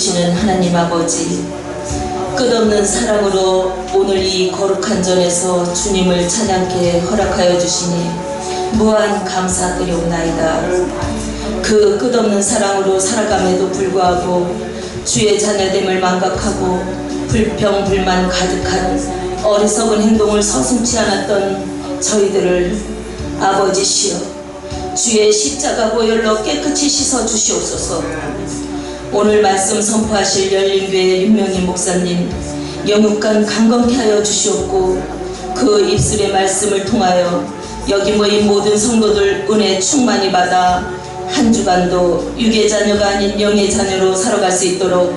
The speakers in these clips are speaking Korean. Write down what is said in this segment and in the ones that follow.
주시는 하나님 아버지, 끝없는 사랑으로 오늘 이 거룩한 전에서 주님을 찬양케 허락하여 주시니 무한 감사드리옵나이다. 그 끝없는 사랑으로 살아감에도 불구하고 주의 자녀됨을 망각하고 불평불만 가득한 어리석은 행동을 서슴지 않았던 저희들을 아버지시여 주의 십자가 보혈로 깨끗이 씻어 주시옵소서. 오늘 말씀 선포하실 열린교회 윤명희 목사님 영육간 강건케 하여 주시옵고, 그 입술의 말씀을 통하여 여기 모인 모든 성도들 은혜 충만히 받아 한 주간도 육의 자녀가 아닌 영의 자녀로 살아갈 수 있도록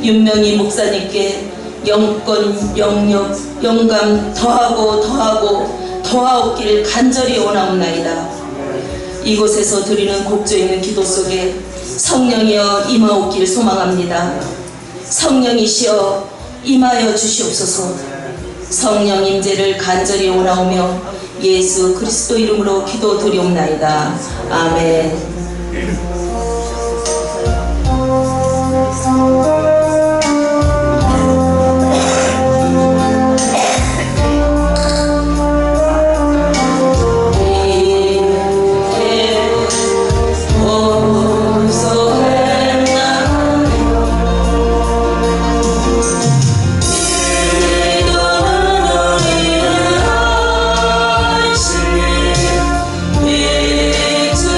윤명희 목사님께 영권, 영력, 영감 더하옵길 간절히 원하옵나이다. 이곳에서 드리는 곡조 있는 기도 속에 성령이여 임하옵길 소망합니다. 성령이시여 임하여 주시옵소서. 성령 임재를 간절히 원하오며 예수 그리스도 이름으로 기도드리옵나이다. 아멘. 주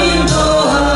인도하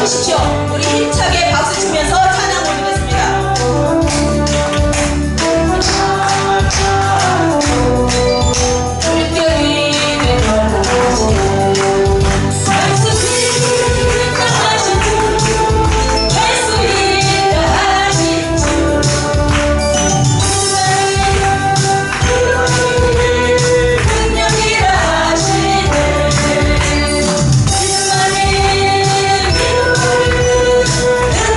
보십시오. 우리 힘차게 박수 치면서 찬양 올리겠습니다. 내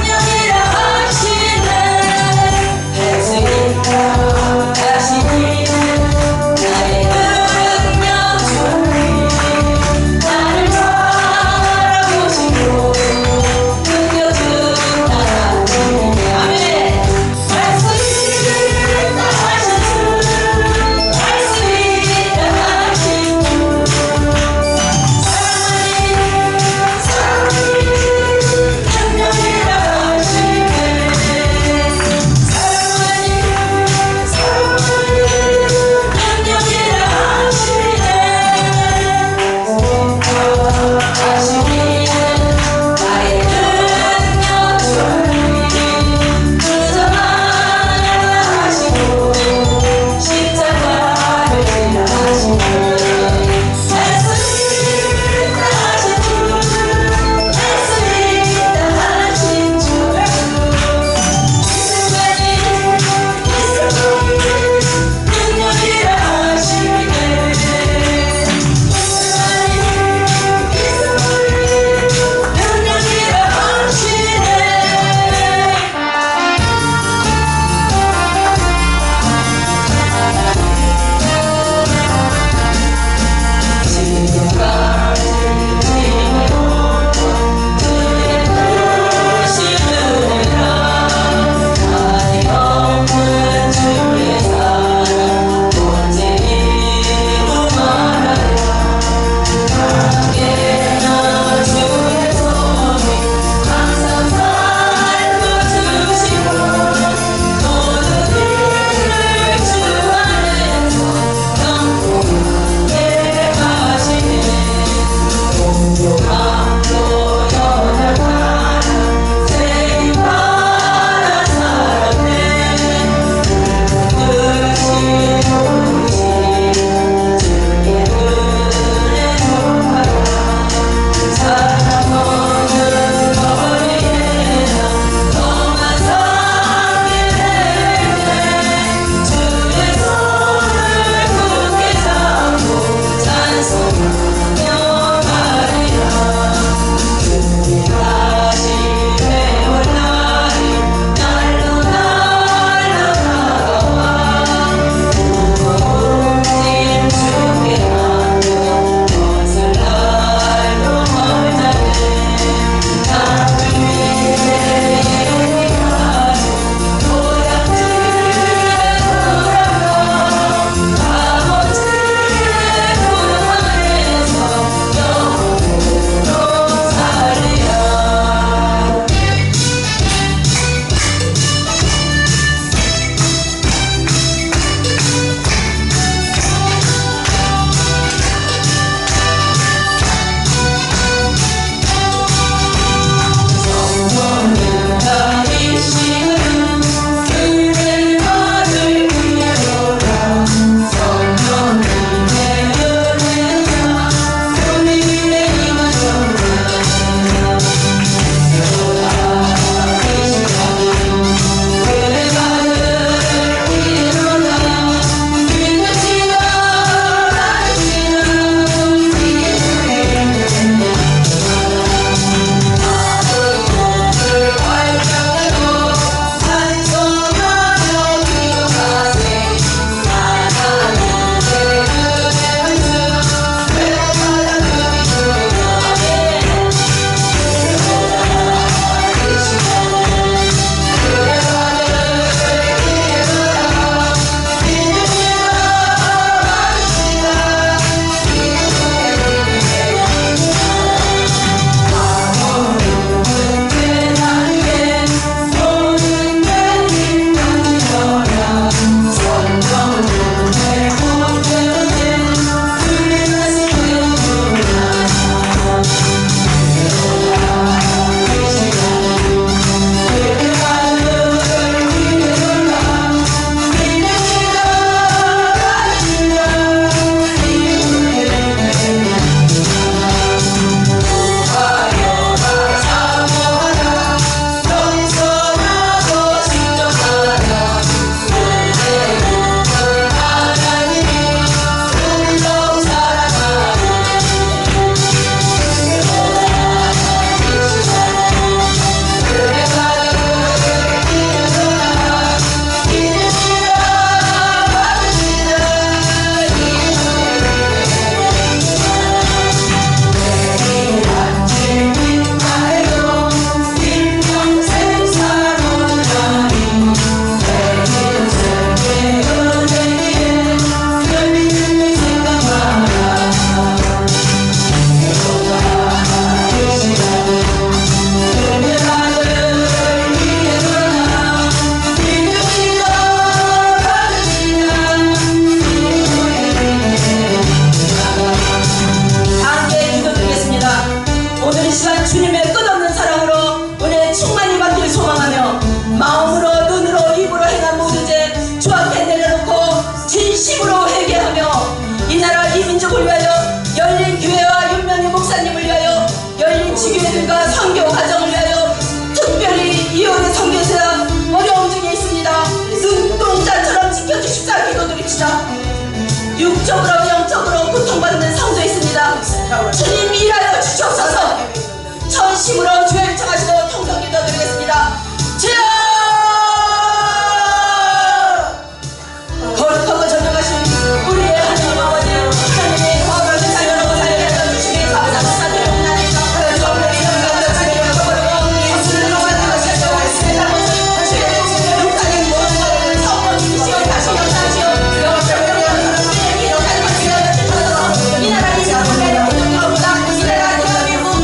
힘으로 주여 요청하시고 통성기도 드리겠습니다. 주여! 거룩하고 전능하신 우리의 하나님 아버지, 하나님의 거룩한 세상 여러분 살게 주시니 감사합니다. 하나님께서 하나님 아버지 영광과 자비를 거부하고 예수를 영광하시고 세상 모습을 주의 육하는 모든 것을 사업을 주시고 다시 역사하시오. 이 나라의 자본의 공동보다 이 나라 대한민국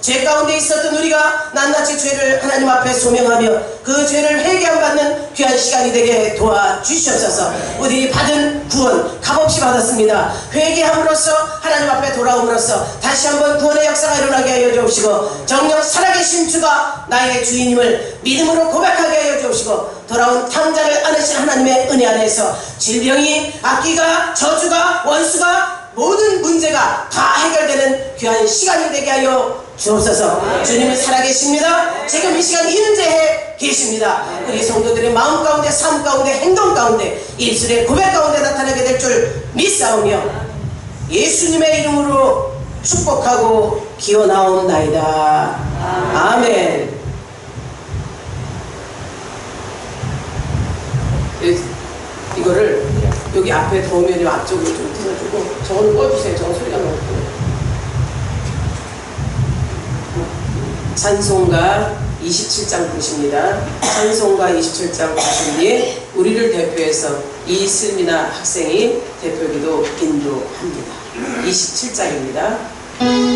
죄 가운데 있었던 우리가 낱낱이 죄를 하나님 앞에 소명하며 그 죄를 회개함 받는 귀한 시간이 되게 도와주시옵소서. 우리 받은 구원 값없이 받았습니다. 회개함으로써 하나님 앞에 돌아옴으로써 다시 한번 구원의 역사가 일어나게 하여 주옵시고 정녕 살아계신 주가 나의 주인임을 믿음으로 고백하게 하여 주옵시고 돌아온 탕자를 안으신 하나님의 은혜 안에서 질병이 악기가 저주가 원수가 모든 문제가 다 해결되는 귀한 시간이 되게 하여 주옵소서. 주님은 살아계십니다. 지금 이 시간 현재에 계십니다. 우리 성도들의 마음 가운데 삶 가운데 행동 가운데 입술의 고백 가운데 나타나게 될 줄 믿사오며 예수님의 이름으로 축복하고 기어나옵나이다. 아멘. 이거를 여기 앞에 도우면이 앞쪽으로 좀 틀어주고 저거는 꺼주세요. 저거 소리가 너무 크고. 찬송가 27장 부르십니다. 찬송가 27장 부르신 뒤에 우리를 대표해서 이슬미나 학생이 대표기도 인도합니다. 27장입니다. Yeah.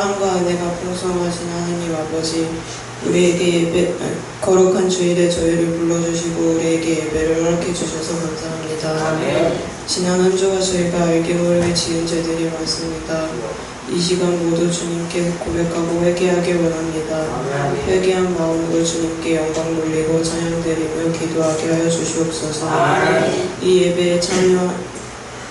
사랑과 은혜가 풍성하신 하나님 아버지, 우리에게 거룩한 주일에 저희를 불러주시고 우리에게 예배를 허락해 주셔서 감사합니다. 지난 한 주가 저희가 알게 모르게 지은 죄들이 많습니다. 이 시간 모두 주님께 고백하고 회개하길 원합니다. 회개한 마음으로 주님께 영광 돌리고 찬양 드리며 기도하게 하여 주시옵소서. 이 예배에 참여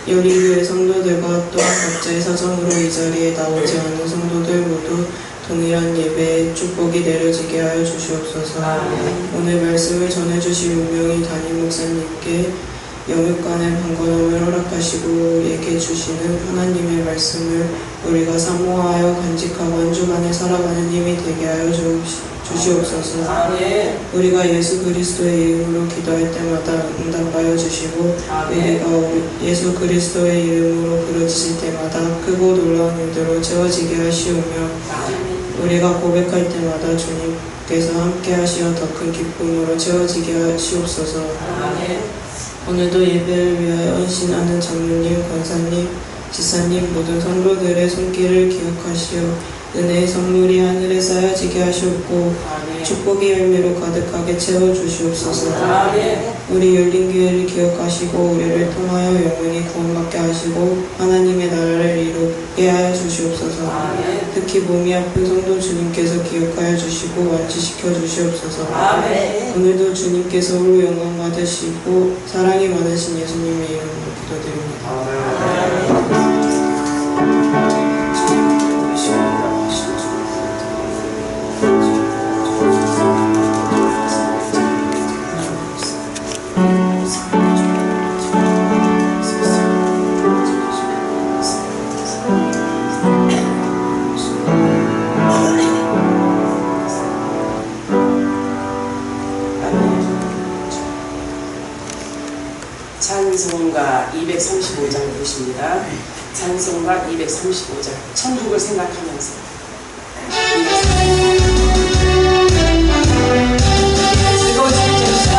여린교회 성도들과 또한 각자의 사정으로 이 자리에 나오지 않은 성도들 모두 동일한 예배에 축복이 내려지게 하여 주시옵소서. 오늘 말씀을 전해주실 운명이 담임 목사님께 영육간의 방관함을 허락하시고 우리에게 주시는 하나님의 말씀을 우리가 사모하여 간직하고 한 주간에 살아가는 힘이 되게 하여 주시옵소서. 우리가 예수 그리스도의 이름으로 기도할 때마다 응답하여 주시고 우리가 예수 그리스도의 이름으로 부르짖을 때마다 크고 놀라운 일들로 채워지게 하시오며 우리가 고백할 때마다 주님께서 함께 하시어 더 큰 기쁨으로 채워지게 하시옵소서. 오늘도 예배를 위하여 헌신하는 장로님, 권사님, 지사님 모든 성도들의 손길을 기억하시어 은혜의 선물이 하늘에 쌓여지게 하시옵고 축복의 열매로 가득하게 채워주시옵소서. 우리 열린교회를 기억하시고 우리를 통하여 영원히 구원받게 하시고 하나님의 나라를 이루게 하여 주시옵소서. 특히 몸이 아픈 성도 주님께서 기억하여 주시고 완치시켜 주시옵소서. 오늘도 주님께서 홀로 영광 받으시고 사랑이 많으신 예수님의 이름으로 기도드립니다. 찬송가 235장 보십니다. 찬송가 235장 천국을 생각하면서 즐거운 찬송입니다.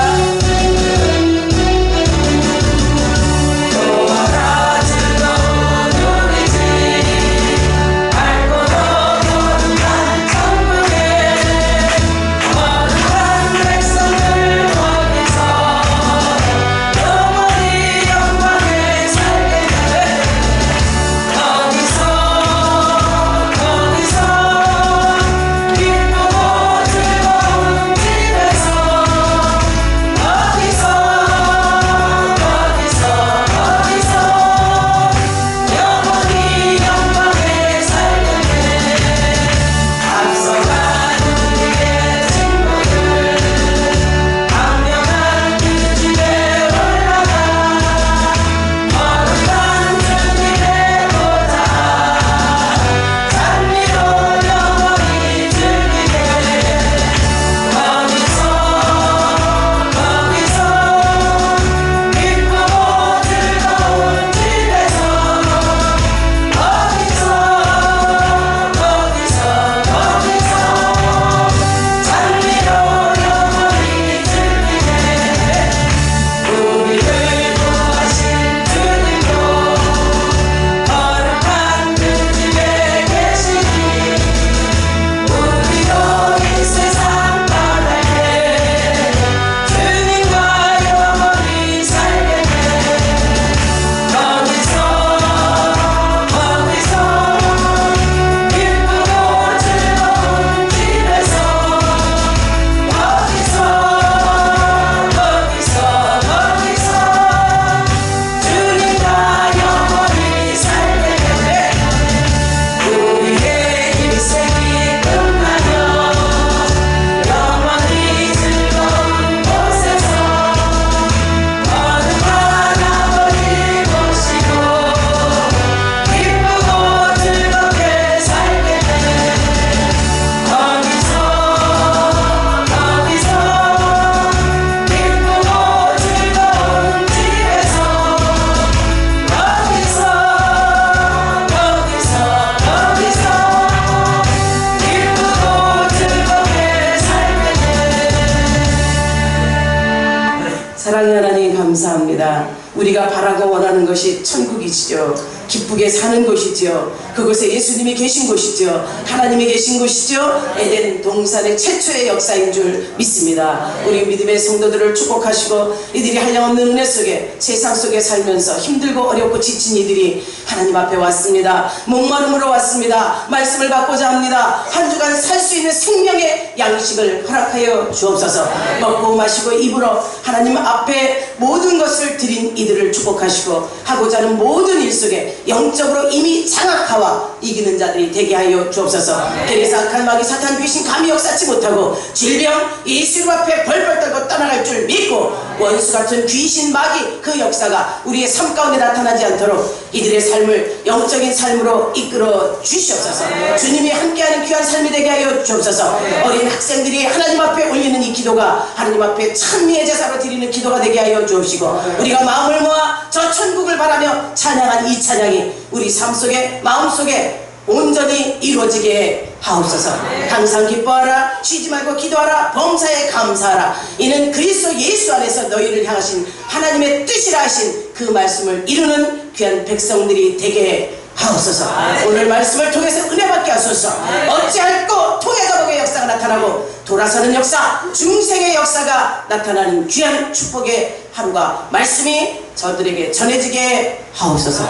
사랑의 하나님 감사합니다. 우리가 바라고 원하는 것이 천국이시죠. 기쁘게 사는 곳이죠. 그곳에 예수님이 계신 곳이죠. 하나님이 계신 곳이죠. 에덴 동산의 최초의 역사인 줄 믿습니다. 우리 믿음의 성도들을 축복하시고 이들이 한량없는 은혜 속에 세상 속에 살면서 힘들고 어렵고 지친 이들이 하나님 앞에 왔습니다. 목마름으로 왔습니다. 말씀을 받고자 합니다. 한 주간 살 수 있는 생명의 양식을 허락하여 주옵소서. 먹고 마시고 입으로 하나님 앞에 모든 것을 드린 이들을 축복하시고 하고자 하는 모든 일 속에 영적으로 이미 장악하와 이기는 자들이 되게 하여 주옵소서. 대리사 악한 마귀 사탄 귀신 감히 역사치 못하고 질병 예수님 앞에 벌벌 떨고 떠나갈 줄 믿고 원수 같은 귀신 마귀 그 역사가 우리의 삶 가운데 나타나지 않도록 이들의 삶을 영적인 삶으로 이끌어 주시옵소서. 주님이 함께하는 귀한 삶이 되게 하여 주옵소서. 어린 학생들이 하나님 앞에 올리는 이 기도가 하나님 앞에 찬미의 제사로 드리는 기도가 되게 하여 주옵시고 우리가 마음을 모아 저 천국을 바라며 찬양한 이 찬양이 우리 삶 속에 마음 속에 온전히 이루어지게 하옵소서. 항상 기뻐하라. 쉬지 말고 기도하라. 범사에 감사하라. 이는 그리스도 예수 안에서 너희를 향하신 하나님의 뜻이라 하신 그 말씀을 이루는 귀한 백성들이 되게 하옵소서. 오늘 말씀을 통해서 은혜 받게 하소서. 어찌할꼬 통해가복의 역사가 나타나고 돌아서는 역사 중생의 역사가 나타나는 귀한 축복의 하루가 말씀이 저들에게 전해지게 하옵소서.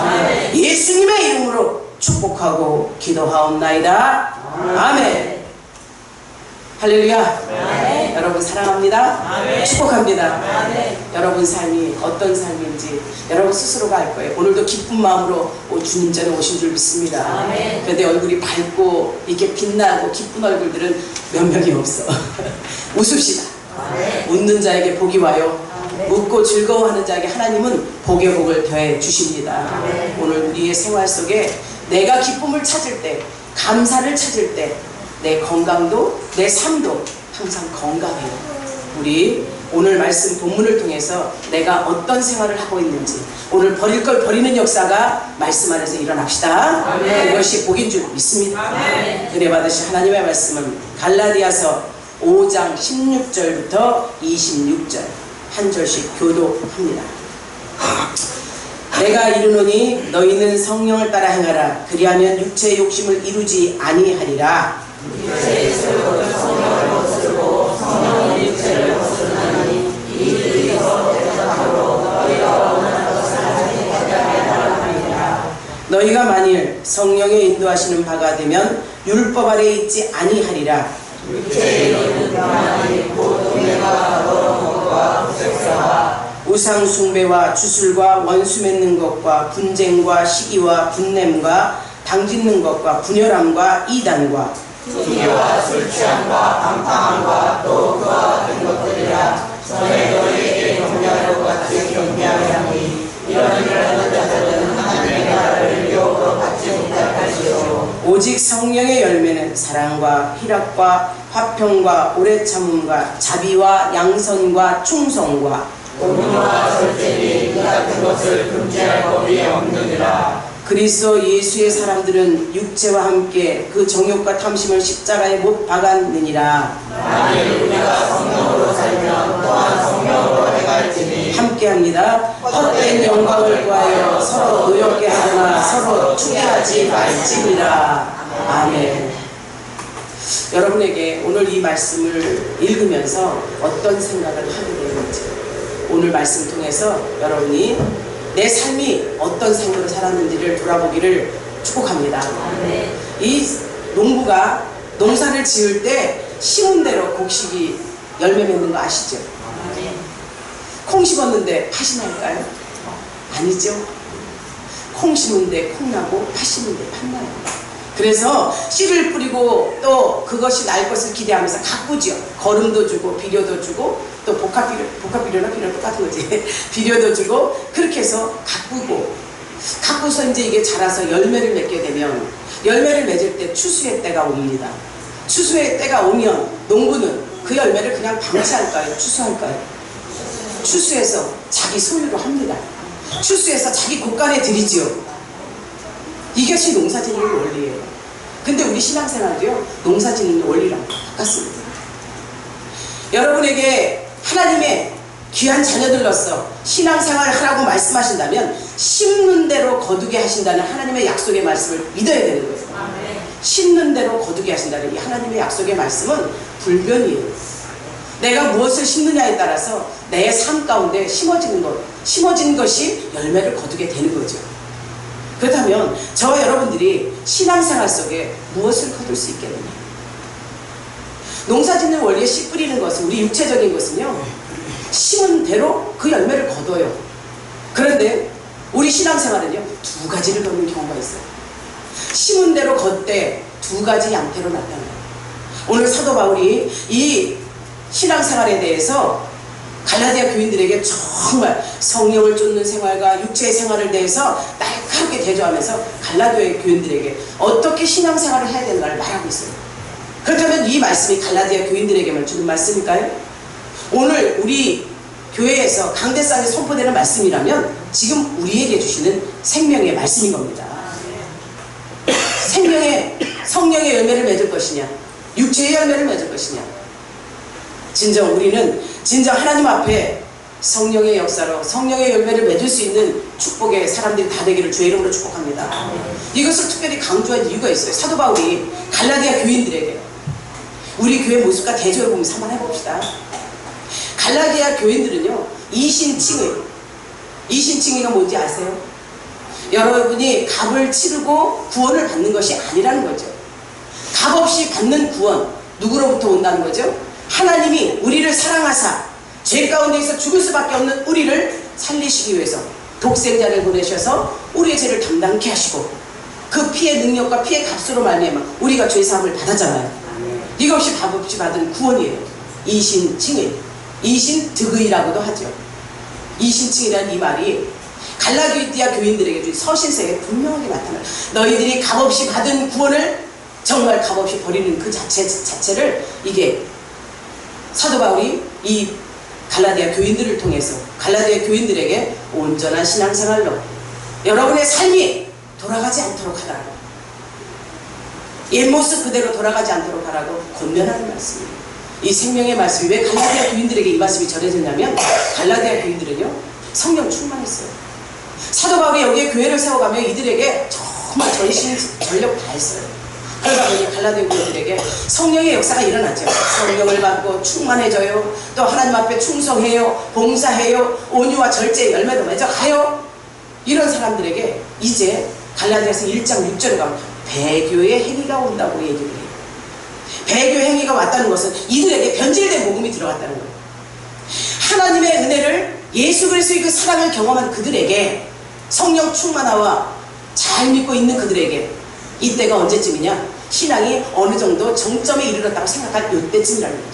예수님의 이름으로 축복하고 기도하옵나이다. 아멘. 할렐루야. 아멘. 여러분 사랑합니다. 아멘. 축복합니다. 아멘. 여러분 삶이 어떤 삶인지 여러분 스스로가 알 거예요. 오늘도 기쁜 마음으로 주님 전에 오신 줄 믿습니다. 그런데 얼굴이 밝고 이렇게 빛나고 기쁜 얼굴들은 몇 명이 없어. 웃읍시다. 아멘. 웃는 자에게 복이 와요. 아멘. 웃고 즐거워하는 자에게 하나님은 복의 복을 더해 주십니다. 아멘. 오늘 우리의 생활 속에 내가 기쁨을 찾을 때, 감사를 찾을 때 내 건강도 내 삶도 항상 건강해요. 우리 오늘 말씀 본문을 통해서 내가 어떤 생활을 하고 있는지 오늘 버릴 걸 버리는 역사가 말씀 안에서 일어납시다. 아멘. 그것이 복인 줄 믿습니다. 아멘. 은혜 받으신 하나님의 말씀은 갈라디아서 5장 16절부터 26절 한 절씩 교독합니다. 내가 이르노니 너희는 성령을 따라 행하라. 그리하면 육체의 욕심을 이루지 아니하리라. 육체의 욕심은 성령을 거스르고 성령은 육체를 거스르나니 이들이서 대적하고 너희가 원하는 것을 하지 못하게 하리라. 너희가 만일 성령의 인도하시는 바가 되면 율법 아래 있지 아니하리라. 육체의 욕심은 가만히 곧 음행과 더러운 것과 색사와 우상 숭배와 주술과 원수 맺는 것과 분쟁과 시기와 분냄과 당짓는 것과 분열함과 이단과 분노와 술 취함과 방탕함과 또 그와 같은 것들이라. 전에 너희에게 경계할 것 같이 경계하려니 이런 자들은 하나님의 나라를 유혹으로 받지 못할 것이요 오직 성령의 열매는 사랑과 희락과 화평과 오래 참음과 자비와 양선과 충성과 공의와 절제니 이 같은 것을 금지할 법이 없느니라. 그리스도 예수의 사람들은 육체와 함께 그 정욕과 탐심을 십자가에 못 박았느니라. 만일 우리가 성령으로 살면 또한 성령으로 행할지니 함께합니다. 헛된 영광을 구하여 서로 노엽게 하거나 서로 추계하지 말지니라. 아멘. 여러분에게 오늘 이 말씀을 읽으면서 어떤 생각을 하게 되는지 오늘 말씀 통해서 여러분이 내 삶이 어떤 삶으로 살았는지를 돌아보기를 축복합니다. 이 농부가 농사를 지을 때 심은 대로 곡식이 열매 맺는 거 아시죠? 콩 심었는데 팥이 날까요? 아니죠. 콩 심은데 콩 나고 팥 심은데 팥 나요. 그래서 씨를 뿌리고 또 그것이 날 것을 기대하면서 가꾸죠. 거름도 주고 비료도 주고 또 복합비료나 비료 똑같은 거지. 비료도 주고 그렇게 해서 가꾸서 이제 이게 자라서 열매를 맺게 되면 열매를 맺을 때 추수의 때가 옵니다. 추수의 때가 오면 농부는 그 열매를 그냥 방치할까요? 추수할까요? 추수해서 자기 소유로 합니다. 추수해서 자기 곳간에 들이지요. 이것이 농사짓는 원리예요. 근데 우리 신앙생활도요 농사짓는 원리랑 똑같습니다. 여러분에게 하나님의 귀한 자녀들로서 신앙생활을 하라고 말씀하신다면 심는 대로 거두게 하신다는 하나님의 약속의 말씀을 믿어야 되는 거예요. 심는 대로 거두게 하신다는 이 하나님의 약속의 말씀은 불변이에요. 내가 무엇을 심느냐에 따라서 내 삶 가운데 심어진 것이 열매를 거두게 되는 거죠. 그렇다면 저와 여러분들이 신앙생활 속에 무엇을 거둘 수 있겠느냐? 농사짓는 원리에 씨 뿌리는 것은, 우리 육체적인 것은요, 심은 대로 그 열매를 거둬요. 그런데 우리 신앙생활은요, 두 가지를 거두는 경우가 있어요. 심은 대로 걷되 두 가지 양태로 나타나요. 오늘 사도 바울이 이 신앙생활에 대해서 갈라디아 교인들에게 정말 성령을 쫓는 생활과 육체의 생활을 대해서 날카롭게 대조하면서 갈라디아 교인들에게 어떻게 신앙생활을 해야 되는가를 말하고 있어요. 그렇다면 이 말씀이 갈라디아 교인들에게만 주는 말씀일까요? 오늘 우리 교회에서 강대상에 선포되는 말씀이라면 지금 우리에게 주시는 생명의 말씀인 겁니다. 성령의 열매를 맺을 것이냐, 육체의 열매를 맺을 것이냐. 진정 하나님 앞에 성령의 역사로 성령의 열매를 맺을 수 있는 축복의 사람들이 다 되기를 주의 이름으로 축복합니다. 이것을 특별히 강조한 이유가 있어요. 사도 바울이 갈라디아 교인들에게, 우리 교회 모습과 대조를 보면서 한번 해봅시다. 갈라디아 교인들은요, 이신칭의가 뭔지 아세요? 여러분이 값을 치르고 구원을 받는 것이 아니라는 거죠. 값 없이 받는 구원, 누구로부터 온다는 거죠? 하나님이 우리를 사랑하사 죄 가운데에서 죽을 수밖에 없는 우리를 살리시기 위해서 독생자를 보내셔서 우리의 죄를 담당케 하시고 그 피의 능력과 피의 값으로 말미암아 우리가 죄사함을 받았잖아요. 이것이 값 없이 받은 구원이에요. 이신칭의, 이신득의라고도 하죠. 이신칭이라는 이 말이 갈라디아 교인들에게 준 서신서에 분명하게 나타나요. 너희들이 값없이 받은 구원을 정말 값없이 버리는 그 자체를 이게 사도 바울이 이 갈라디아 교인들을 통해서 갈라디아 교인들에게 온전한 신앙생활로 여러분의 삶이 돌아가지 않도록 하라고, 옛 모습 그대로 돌아가지 않도록 하라고 권면하는 말씀이에요. 이 생명의 말씀이 왜 갈라디아 교인들에게 이 말씀이 전해졌냐면 갈라디아 교인들은요, 성령 충만했어요. 사도 바울이 여기에 교회를 세워가며 이들에게 정말 전신 전력 다 했어요. 그러다 보니 갈라디아 교인들에게 성령의 역사가 일어났죠. 성령을 받고 충만해져요. 또 하나님 앞에 충성해요. 봉사해요. 온유와 절제의 열매도 맺어가요. 이런 사람들에게 이제 갈라디아서 1장 6절에 가면 배교의 행위가 온다고 얘기를 해요. 배교 행위가 왔다는 것은 이들에게 변질된 복음이 들어갔다는 거예요. 하나님의 은혜를, 예수 그리스도의 그 사랑을 경험한 그들에게, 성령 충만화와 잘 믿고 있는 그들에게 이때가 언제쯤이냐? 신앙이 어느 정도 정점에 이르렀다고 생각할 이때쯤이라는 거죠.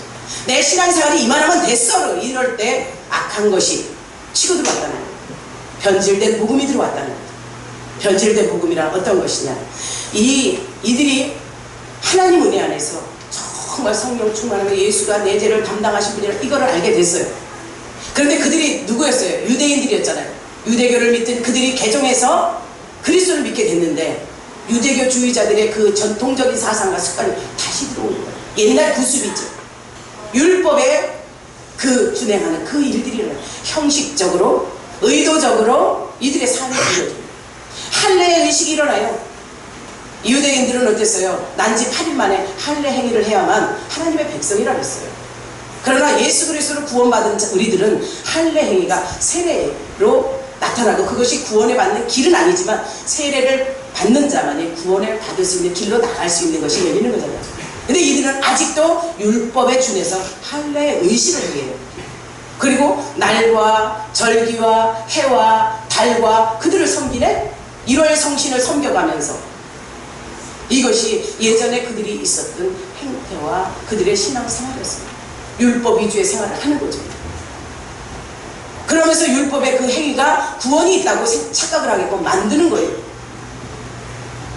내 신앙생활이 이만하면 됐어, 이럴 때 악한 것이 치고 들어왔다는 거예요. 변질된 복음이 들어왔다는 거예요. 변질된 복음이란 어떤 것이냐? 이들이 하나님 은혜 안에서 정말 성령 충만하며 예수가 내 죄를 담당하신 분이라 이거를 알게 됐어요. 그런데 그들이 누구였어요? 유대인들이었잖아요. 유대교를 믿던 그들이 개종해서 그리스도를 믿게 됐는데 유대교 주의자들의 그 전통적인 사상과 습관이 다시 들어오는 거예요. 옛날 구습이죠. 율법에 그 준행하는 그 일들이 일어나요. 형식적으로, 의도적으로 이들의 삶이 이루어져요. 할례의 의식이 일어나요. 유대인들은 어땠어요? 난지 8일 만에 할례 행위를 해야만 하나님의 백성이라고 했어요. 그러나 예수 그리스도로 구원받은 우리들은 할례 행위가 세례로 나타나고 그것이 구원에 받는 길은 아니지만 세례를 받는 자만이 구원을 받을 수 있는 길로 나갈 수 있는 것이 열리는 거잖아요. 근데 이들은 아직도 율법에 준해서 할례의 의식을 해요. 그리고 날과 절기와 해와 달과 그들을 섬기는 1월 성신을 섬겨가면서 이것이 예전에 그들이 있었던 행태와 그들의 신앙생활이었습니다. 율법 위주의 생활을 하는 거죠. 그러면서 율법의 그 행위가 구원이 있다고 착각을 하게끔 만드는 거예요.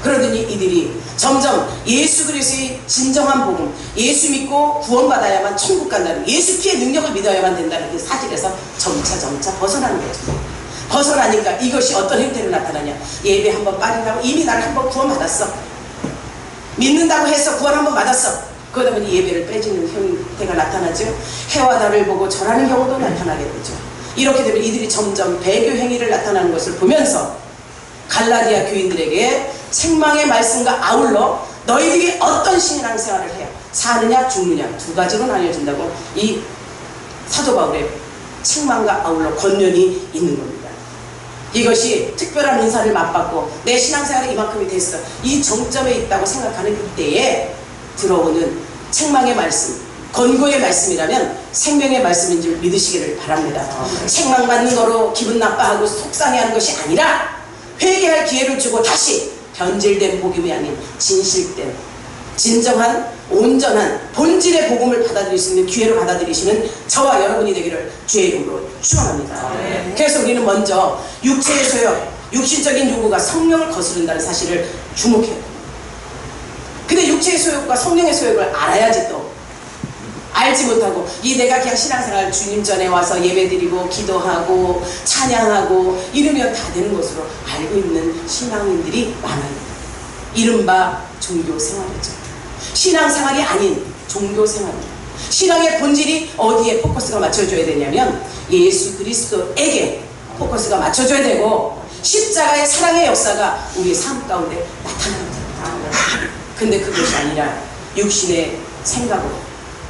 그러더니 이들이 점점 예수 그리스도의 진정한 복음, 예수 믿고 구원받아야만 천국 간다는, 예수 피의 능력을 믿어야만 된다는 그 사실에서 점차 벗어나는 거죠. 벗어나니까 이것이 어떤 형태로 나타나냐? 예배 한번 빠진다고 이미 나를 한번 구원받았어. 믿는다고 해서 구원 한번 받았어. 그러다 보니 예배를 빼지는 형태가 나타나죠. 해와 달을 보고 절하는 경우도 나타나게 되죠. 이렇게 되면 이들이 점점 배교 행위를 나타나는 것을 보면서 갈라디아 교인들에게 책망의 말씀과 아울러 너희들이 어떤 신앙생활을 해야 사느냐 죽느냐 두 가지로 나뉘어진다고 이 사도 바울의 책망과 아울러 권면이 있는 겁니다. 이것이 특별한 은사를 맛받고 내 신앙생활이 이만큼이 됐어, 이 정점에 있다고 생각하는 이때에 들어오는 책망의 말씀, 권고의 말씀이라면 생명의 말씀인 줄 믿으시기를 바랍니다. 책망받는 거로 기분 나빠하고 속상해하는 것이 아니라 회개할 기회를 주고 다시 변질된 복음이 아닌 진실된 진정한 온전한 본질의 복음을 받아들일 수 있는 기회로 받아들이시는 저와 여러분이 되기를 주의 이름으로 축원합니다. 그래서 우리는 먼저 육체의 소욕, 육신적인 요구가 성령을 거스른다는 사실을 주목해야 됩니다. 근데 육체의 소욕과 성령의 소욕을 알아야지 또 알지 못하고 내가 그냥 신앙생활 주님 전에 와서 예배드리고 기도하고 찬양하고 이러면 다 되는 것으로 알고 있는 신앙인들이 많아요. 이른바 종교생활이죠. 신앙생활이 아닌 종교생활입니다. 신앙의 본질이 어디에 포커스가 맞춰줘야 되냐면 예수 그리스도에게 포커스가 맞춰줘야 되고 십자가의 사랑의 역사가 우리의 삶 가운데 나타납니다. 근데 그것이 아니라 육신의 생각으로.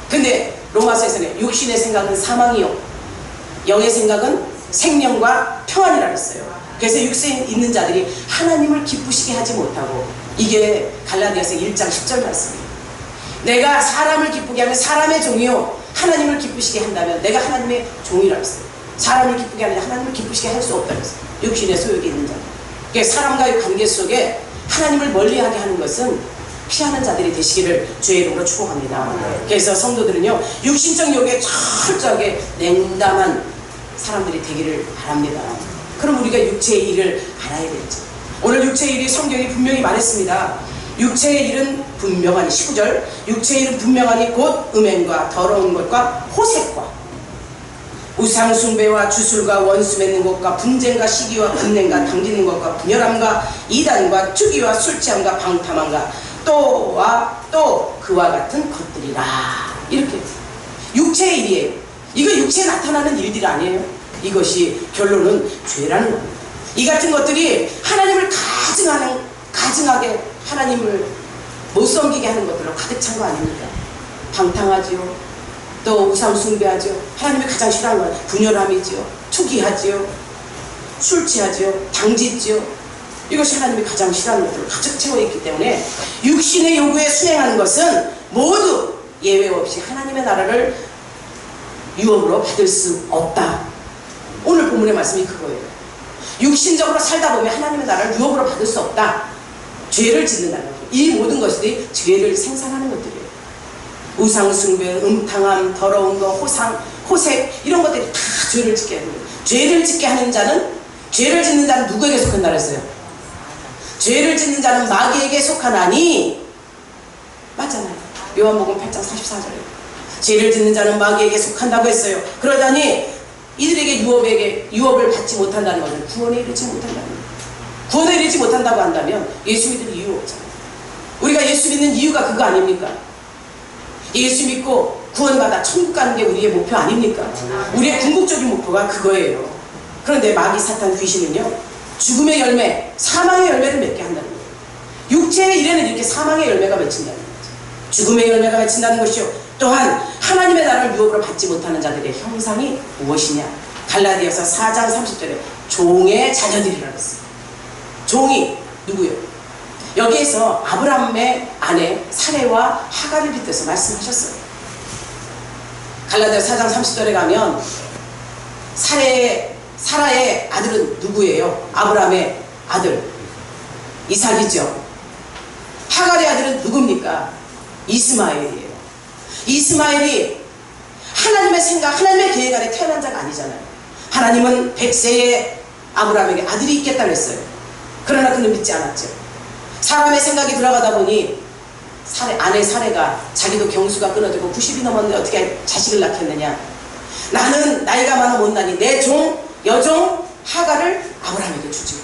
근데 로마서에서는 육신의 생각은 사망이요 영의 생각은 생명과 평안이라고 했어요. 그래서 육신에 있는 자들이 하나님을 기쁘시게 하지 못하고, 이게 갈라디아서 1장 10절 말씀이에요. 내가 사람을 기쁘게 하면 사람의 종이요 하나님을 기쁘시게 한다면 내가 하나님의 종이라고 했어요. 사람을 기쁘게 하는데 하나님을 기쁘시게 할 수 없다고 했어요. 육신의 소욕이 있는 자. 그러니까 사람과의 관계 속에 하나님을 멀리하게 하는 것은 피하는 자들이 되시기를 주의 이름으로 축복합니다. 그래서 성도들은요 육신적 욕에 철저하게 냉담한 사람들이 되기를 바랍니다. 그럼 우리가 육체의 일을 알아야겠죠. 오늘 육체의 일이 성경이 분명히 말했습니다. 육체의 일은 분명하니 19절 육체의 일은 분명하니 곧 음행과 더러운 것과 호색과 우상 숭배와 주술과 원수 맺는 것과 분쟁과 시기와 분냉과 당기는 것과 분열함과 이단과 투기와 술취함과 방탕함과 또와 또 그와 같은 것들이라. 이렇게 육체의 일이에요. 이거 육체에 나타나는 일들이 아니에요. 이것이 결론은 죄라는 겁니다. 이 같은 것들이 하나님을 가증하게 하나님을 못 섬기게 하는 것들로 가득 찬 거 아닙니까? 방탕하지요. 또 우상 숭배하지요. 하나님이 가장 싫어하는 건 분열함이지요. 투기하지요. 술 취하지요. 당짓지요. 이것이 하나님이 가장 싫어하는 것들로 가득 채워 있기 때문에 육신의 요구에 순행하는 것은 모두 예외 없이 하나님의 나라를 유업으로 받을 수 없다. 오늘 본문의 말씀이 그거예요. 육신적으로 살다 보면 하나님의 나라를 유업으로 받을 수 없다. 죄를 짓는다는 거예요. 이 모든 것들이 죄를 생산하는 것들이에요. 우상 숭배, 음탕함, 더러운 거, 호색 이런 것들이 다 죄를 짓게 하는 거예요. 죄를 짓게 하는 자는, 죄를 짓는 자는 누구에게 속한다 그랬어요? 죄를 짓는 자는 마귀에게 속하나니, 맞잖아요. 요한복음 8장 44절에 죄를 짓는 자는 마귀에게 속한다고 했어요. 그러다니 이들에게 유업을 받지 못한다는 것은 구원에 이르지 못한다는 거예요. 구원에 이르지 못한다고 한다면 예수 믿을 이유 없잖아요. 우리가 예수 믿는 이유가 그거 아닙니까? 예수 믿고 구원받아 천국 가는 게 우리의 목표 아닙니까? 우리의 궁극적인 목표가 그거예요. 그런데 마귀 사탄 귀신은요 죽음의 열매, 사망의 열매를 맺게 한다는 거예요. 육체의 일에는 이렇게 사망의 열매가 맺힌다는 거죠. 죽음의 열매가 맺힌다는 것이요. 또한 하나님의 나라를 유업으로 받지 못하는 자들의 형상이 무엇이냐? 갈라디아서 4장 30절에 종의 자녀들이라고 했어요. 종이 누구요? 여기에서 아브라함의 아내 사레와 하갈을 빗대서 말씀하셨어요. 갈라디아 4장 30절에 가면 사라의 아들은 누구예요? 아브라함의 아들 이삭이죠. 하갈의 아들은 누굽니까? 이스마엘이에요. 이스마엘이 하나님의 생각, 하나님의 계획 안에 태어난 자가 아니잖아요. 하나님은 100세에 아브라함에게 아들이 있겠다고 했어요. 그러나 그는 믿지 않았죠. 사람의 생각이 들어가다 보니 아내 사레가 자기도 경수가 끊어지고 90이 넘었는데 어떻게 자식을 낳겠느냐. 나는 나이가 많아 못나니 내 여종 하갈을 아브라함에게 주지.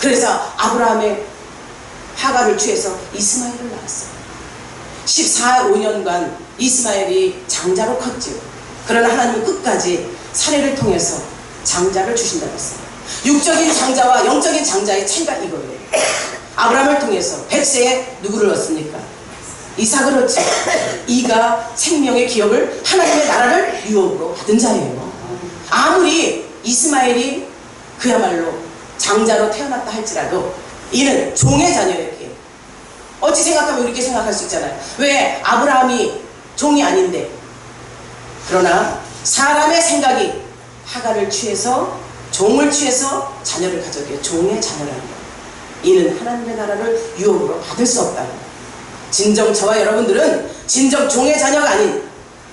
그래서 아브라함의 하갈을 취해서 이스마엘을 낳았어요. 5년간 이스마엘이 장자로 컸죠. 그러나 하나님은 끝까지 사례를 통해서 장자를 주신다고 했어요. 육적인 장자와 영적인 장자의 차이가 이거예요. 아브라함을 통해서 백세에 누구를 얻습니까? 이삭을 얻지. 이가 생명의 기업을 하나님의 나라를 유업으로 받은 자예요. 아무리 이스마엘이 그야말로 장자로 태어났다 할지라도 이는 종의 자녀였기에 어찌 생각하면 이렇게 생각할 수 있잖아요. 왜 아브라함이 종이 아닌데? 그러나 사람의 생각이 하가를 취해서 종을 취해서 자녀를 가졌기에 종의 자녀라는 거예요. 이는 하나님의 나라를 유업으로 받을 수 없다는 거예요. 진정 저와 여러분들은 진정 종의 자녀가 아닌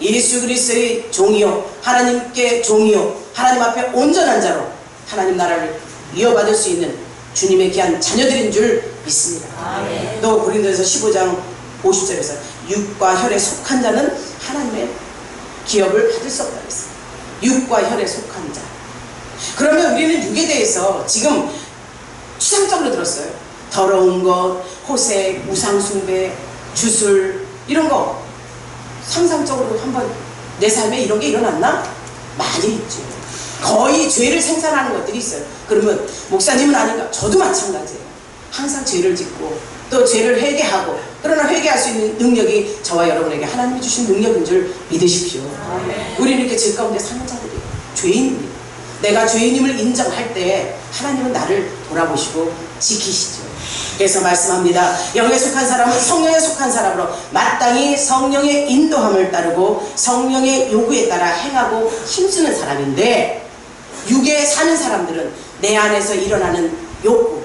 예수 그리스도의 종이요 하나님께 종이요 하나님 앞에 온전한 자로 하나님 나라를 이어받을 수 있는 주님의 귀한 자녀들인 줄 믿습니다. 아멘. 또 고린도서 15장 50절에서 육과 혈에 속한 자는 하나님의 기업을 받을 수 없다고 했어요. 육과 혈에 속한 자. 그러면 우리는 육에 대해서 지금 추상적으로 들었어요. 더러운 것, 호색, 우상숭배, 주술 이런 거 상상적으로 한번 내 삶에 이런 게 일어났나? 많이 있죠. 거의 죄를 생산하는 것들이 있어요. 그러면 목사님은 아닌가? 저도 마찬가지예요. 항상 죄를 짓고 또 죄를 회개하고 그러나 회개할 수 있는 능력이 저와 여러분에게 하나님이 주신 능력인 줄 믿으십시오. 우리는 이렇게 죄 가운데 사는 자들이에요. 죄인입니다. 내가 죄인임을 인정할 때 하나님은 나를 돌아보시고 지키시죠. 그래서 말씀합니다. 영에 속한 사람은 성령에 속한 사람으로 마땅히 성령의 인도함을 따르고 성령의 요구에 따라 행하고 힘쓰는 사람인데 육에 사는 사람들은 내 안에서 일어나는 욕구,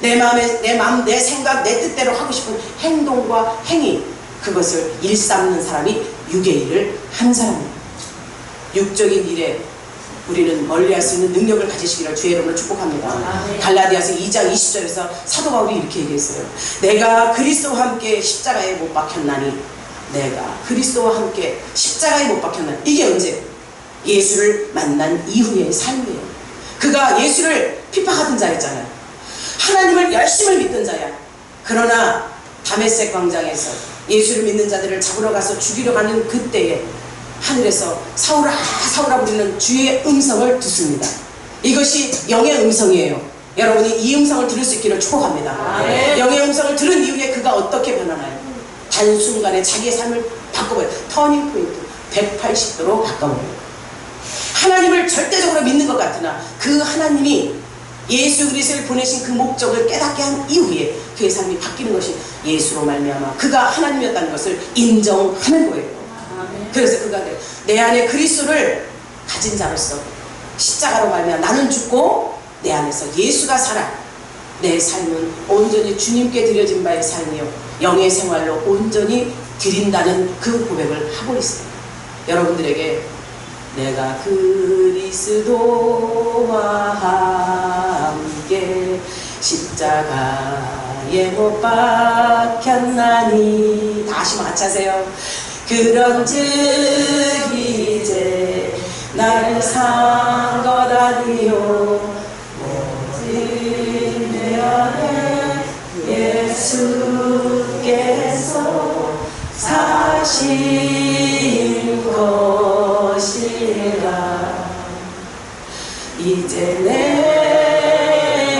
내 마음, 내 생각, 내 뜻대로 하고 싶은 행동과 행위, 그것을 일삼는 사람이 육의 일을 한 사람입니다. 육적인 일에 우리는 멀리할 수 있는 능력을 가지시기를 주의 이름으로 축복합니다. 갈라디아서 2장 20절에서 사도 바울이 이렇게 얘기했어요. 내가 그리스도와 함께 십자가에 못 박혔나니, 내가 그리스도와 함께 십자가에 못 박혔나니. 이게 언제? 예수를 만난 이후의 삶이에요. 그가 예수를 핍박하던 자였잖아요. 하나님을 열심히 믿던 자야. 그러나 다메섹 광장에서 예수를 믿는 자들을 잡으러 가서 죽이러 가는 그때에 하늘에서 사울아 사울아 부르는 주의 음성을 듣습니다. 이것이 영의 음성이에요. 여러분이 이 음성을 들을 수 있기를 축복합니다. 영의 음성을 들은 이후에 그가 어떻게 변하나요? 단순간에 자기의 삶을 바꿔버려요. 터닝 포인트 180도로 바꿔버려요. 하나님을 절대적으로 믿는 것 같으나 그 하나님이 예수 그리스도를 보내신 그 목적을 깨닫게 한 이후에 그의 삶이 바뀌는 것이 예수로 말미암아 그가 하나님이었다는 것을 인정하는 거예요. 그래서 그가 내 안에 그리스도를 가진 자로서 십자가로 말미암아 나는 죽고 내 안에서 예수가 살아 내 삶은 온전히 주님께 드려진 바의 삶이요 영의 생활로 온전히 드린다는 그 고백을 하고 있어요. 여러분들에게 내가 그리스도와 함께 십자가에 못 박혔나니 다시 같이 하세요. 그런즉 이제 날 산 것 아니요 모든 내 안에 예수께서 사신 것이라. 이제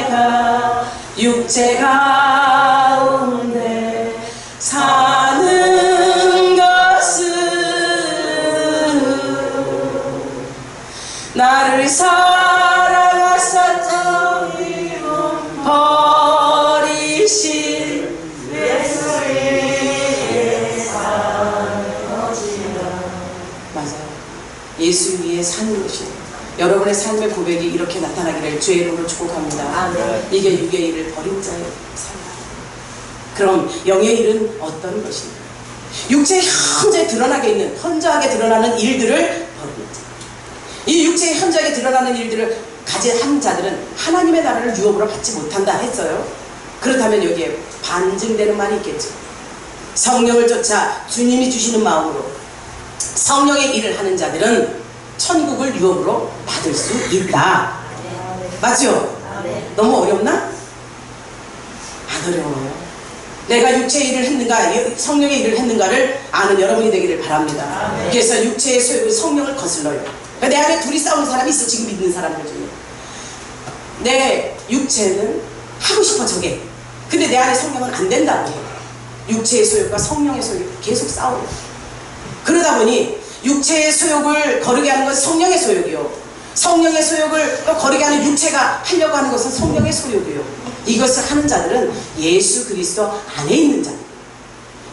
내가 육체 가운데 사는 나를 사랑하사 버리신 예수의 사랑이라. 맞아요. 예수 위에 사는 것이에요. 여러분의 삶의 고백이 이렇게 나타나기를 주의 이름으로 축복합니다. 아멘. 이게 육의 일을 버린 자의 삶이다. 그럼 영의 일은 어떤 것인가? 육체의 현재 드러나게 있는 현저하게 드러나는 일들을 버리는 자. 이 육체의 현저하게 드러나는 일들을 가진 한 자들은 하나님의 나라를 유업으로 받지 못한다 했어요. 그렇다면 여기에 반증되는 말이 있겠죠. 성령을 쫓아 주님이 주시는 마음으로 성령의 일을 하는 자들은 천국을 유업으로 받을 수 있다. 맞죠? 너무 어렵나? 안 어려워요. 내가 육체의 일을 했는가 성령의 일을 했는가를 아는 여러분이 되기를 바랍니다. 그래서 육체의 소욕은 성령을 거슬러요. 내 안에 둘이 싸우는 사람이 있어. 지금 믿는 사람들 중에 내 육체는 하고 싶어 저게. 근데 내 안에 성령은 안 된다고 해요. 육체의 소욕과 성령의 소욕이 계속 싸워요. 그러다 보니 육체의 소욕을 거르게 하는 것은 성령의 소욕이요, 성령의 소욕을 또 거르게 하는 육체가 하려고 하는 것은 성령의 소욕이요. 이것을 하는 자들은 예수 그리스도 안에 있는 자들,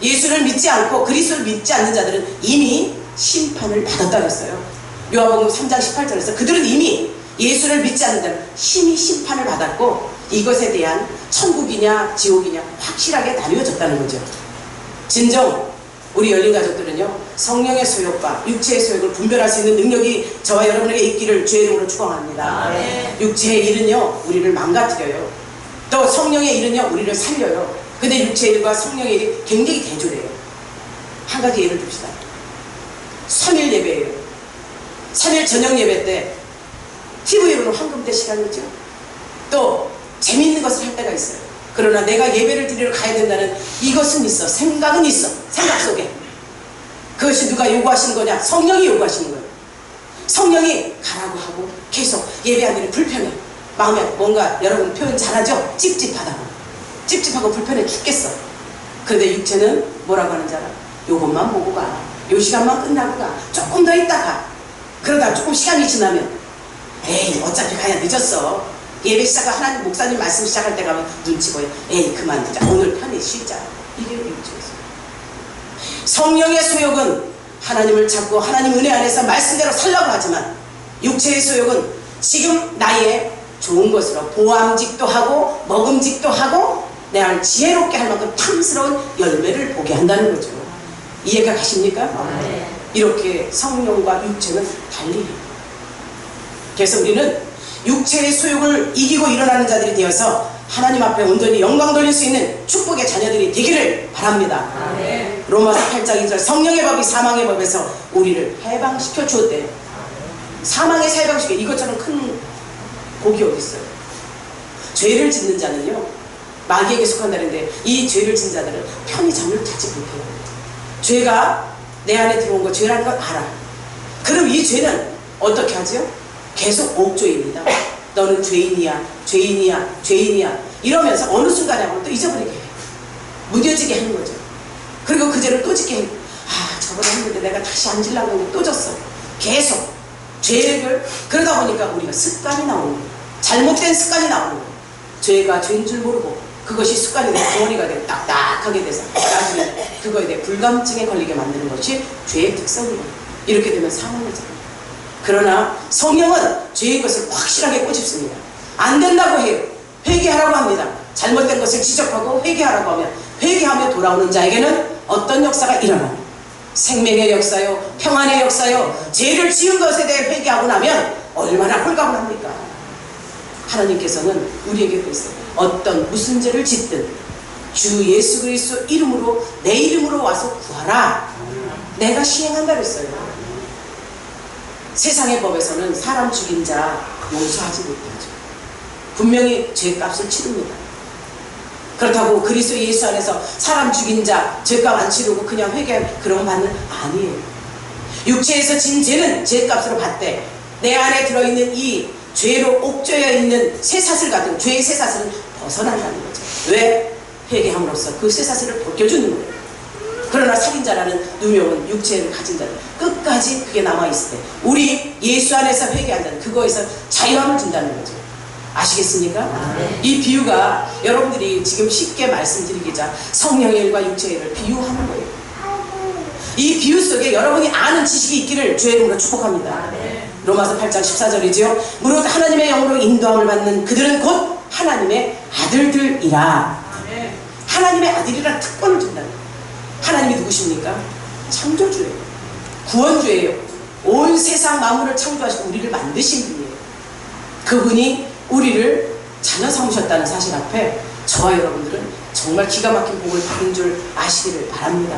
예수를 믿지 않고 그리스도를 믿지 않는 자들은 이미 심판을 받았다 그랬어요. 요한복음 3장 18절에서 그들은 이미 예수를 믿지 않는 자는 심히 심판을 받았고 이것에 대한 천국이냐 지옥이냐 확실하게 나뉘어졌다는 거죠. 진정 우리 열린 가족들은요, 성령의 소욕과 육체의 소욕을 분별할 수 있는 능력이 저와 여러분에게 있기를 주의 이름으로 축원합니다. 육체의 일은요 우리를 망가뜨려요. 또 성령의 일은요 우리를 살려요. 근데 육체의 일과 성령의 일이 굉장히 대조돼요. 한 가지 예를 듭시다. 3일 예배예요. 3일 저녁 예배 때 TV로는 황금때 시간이죠. 또 재미있는 것을 할 때가 있어요. 그러나 내가 예배를 드리러 가야 된다는 이것은 있어. 생각은 있어. 생각 속에. 그것이 누가 요구하시는 거냐? 성령이 요구하시는 거예요. 성령이 가라고 하고 계속 예배하는 일이 불편해. 마음에 뭔가 여러분 표현 잘하죠? 찝찝하다고. 찝찝하고 불편해 죽겠어. 그런데 육체는 뭐라고 하는지 알아? 요것만 보고 가. 요 시간만 끝나고 가. 조금 더 있다가. 그러다 조금 시간이 지나면 에이 어차피 가야 늦었어. 예배 시작과 하나님 목사님 말씀 시작할 때 가면 눈치 보여. 에이 그만두자. 오늘 편히 쉬자. 이게 육체였어요. 성령의 소욕은 하나님을 찾고 하나님 은혜 안에서 말씀대로 살려고 하지만 육체의 소욕은 지금 나의 좋은 것으로 보암직도 하고 먹음직도 하고 내 안을 지혜롭게 할 만큼 탐스러운 열매를 보게 한다는 거죠. 이해가 가십니까? 이렇게 성령과 육체는 달리. 그래서 우리는 육체의 소욕을 이기고 일어나는 자들이 되어서 하나님 앞에 온전히 영광 돌릴 수 있는 축복의 자녀들이 되기를 바랍니다. 로마서 8장 2절 성령의 법이 사망의 법에서 우리를 해방시켜 주었대요. 사망에서 해방시켜. 이것처럼 큰 복이 어디 있어요? 죄를 짓는 자는요 마귀에게 속한다는데 이 죄를 짓는 자들은 편히 잠을 자지 못해요. 죄가 내 안에 들어온 거 죄라는 걸 알아. 그럼 이 죄는 어떻게 하죠? 계속 옥죄입니다. 너는 죄인이야, 죄인이야, 죄인이야 이러면서 어느 순간에 하면 또 잊어버리게 해. 무뎌지게 하는 거죠. 그리고 그 죄를 또 짓게 해. 아 저번에 했는데 내가 다시 안 지려고 했는데 또 졌어. 계속 죄를. 그러다 보니까 우리가 습관이 나오는 거예요. 잘못된 습관이 나오는 거예요. 죄가 죄인 줄 모르고 그것이 습관이 돼서 덩어리가 되고 딱딱하게 돼서 나중에 그거에 대해 불감증에 걸리게 만드는 것이 죄의 특성이에요. 이렇게 되면 사망이잖아요. 그러나 성령은 죄의 것을 확실하게 꼬집습니다. 안 된다고 해요. 회개하라고 합니다. 잘못된 것을 지적하고 회개하라고 하면 회개하며 돌아오는 자에게는 어떤 역사가 일어납니다. 생명의 역사요, 평안의 역사요. 죄를 지은 것에 대해 회개하고 나면 얼마나 홀가분합니까? 하나님께서는 우리에게 그랬어요. 어떤 무슨 죄를 짓든 주 예수 그리스도 이름으로 내 이름으로 와서 구하라. 내가 시행한다 그랬어요. 세상의 법에서는 사람 죽인 자 용서하지 못하죠. 분명히 죄값을 치릅니다. 그렇다고 그리스도 예수 안에서 사람 죽인 자 죄값 안 치르고 그냥 회개하면 그런 받는 아니에요. 육체에서 진 죄는 죄값으로 받되 내 안에 들어있는 이 죄로 옥죄어 있는 쇠사슬 같은 죄의 쇠사슬은 벗어난다는 거죠. 왜? 회개함으로써 그 쇠사슬을 벗겨주는 거예요. 그러나 살인자라는 누명은 육체를 가진 자는 끝까지 그게 남아있을 때 우리 예수 안에서 회개한 자는 그거에서 자유함을 준다는 거죠. 아시겠습니까? 이 비유가 여러분들이 지금 쉽게 말씀드리기자 성령의 일과 육체의 일을 비유하는 거예요. 이 비유 속에 여러분이 아는 지식이 있기를 주의 이름으로 축복합니다. 로마서 8장 14절이지요. 무릇 하나님의 영으로 인도함을 받는 그들은 곧 하나님의 아들들이라. 하나님의 아들이라 특권을 준다는 거예요. 하나님이 누구십니까? 창조주예요. 구원주예요. 온 세상 만물을 창조하시고 우리를 만드신 분이에요. 그분이 우리를 자녀 삼으셨다는 사실 앞에 저와 여러분들은 정말 기가 막힌 복을 받은 줄 아시기를 바랍니다.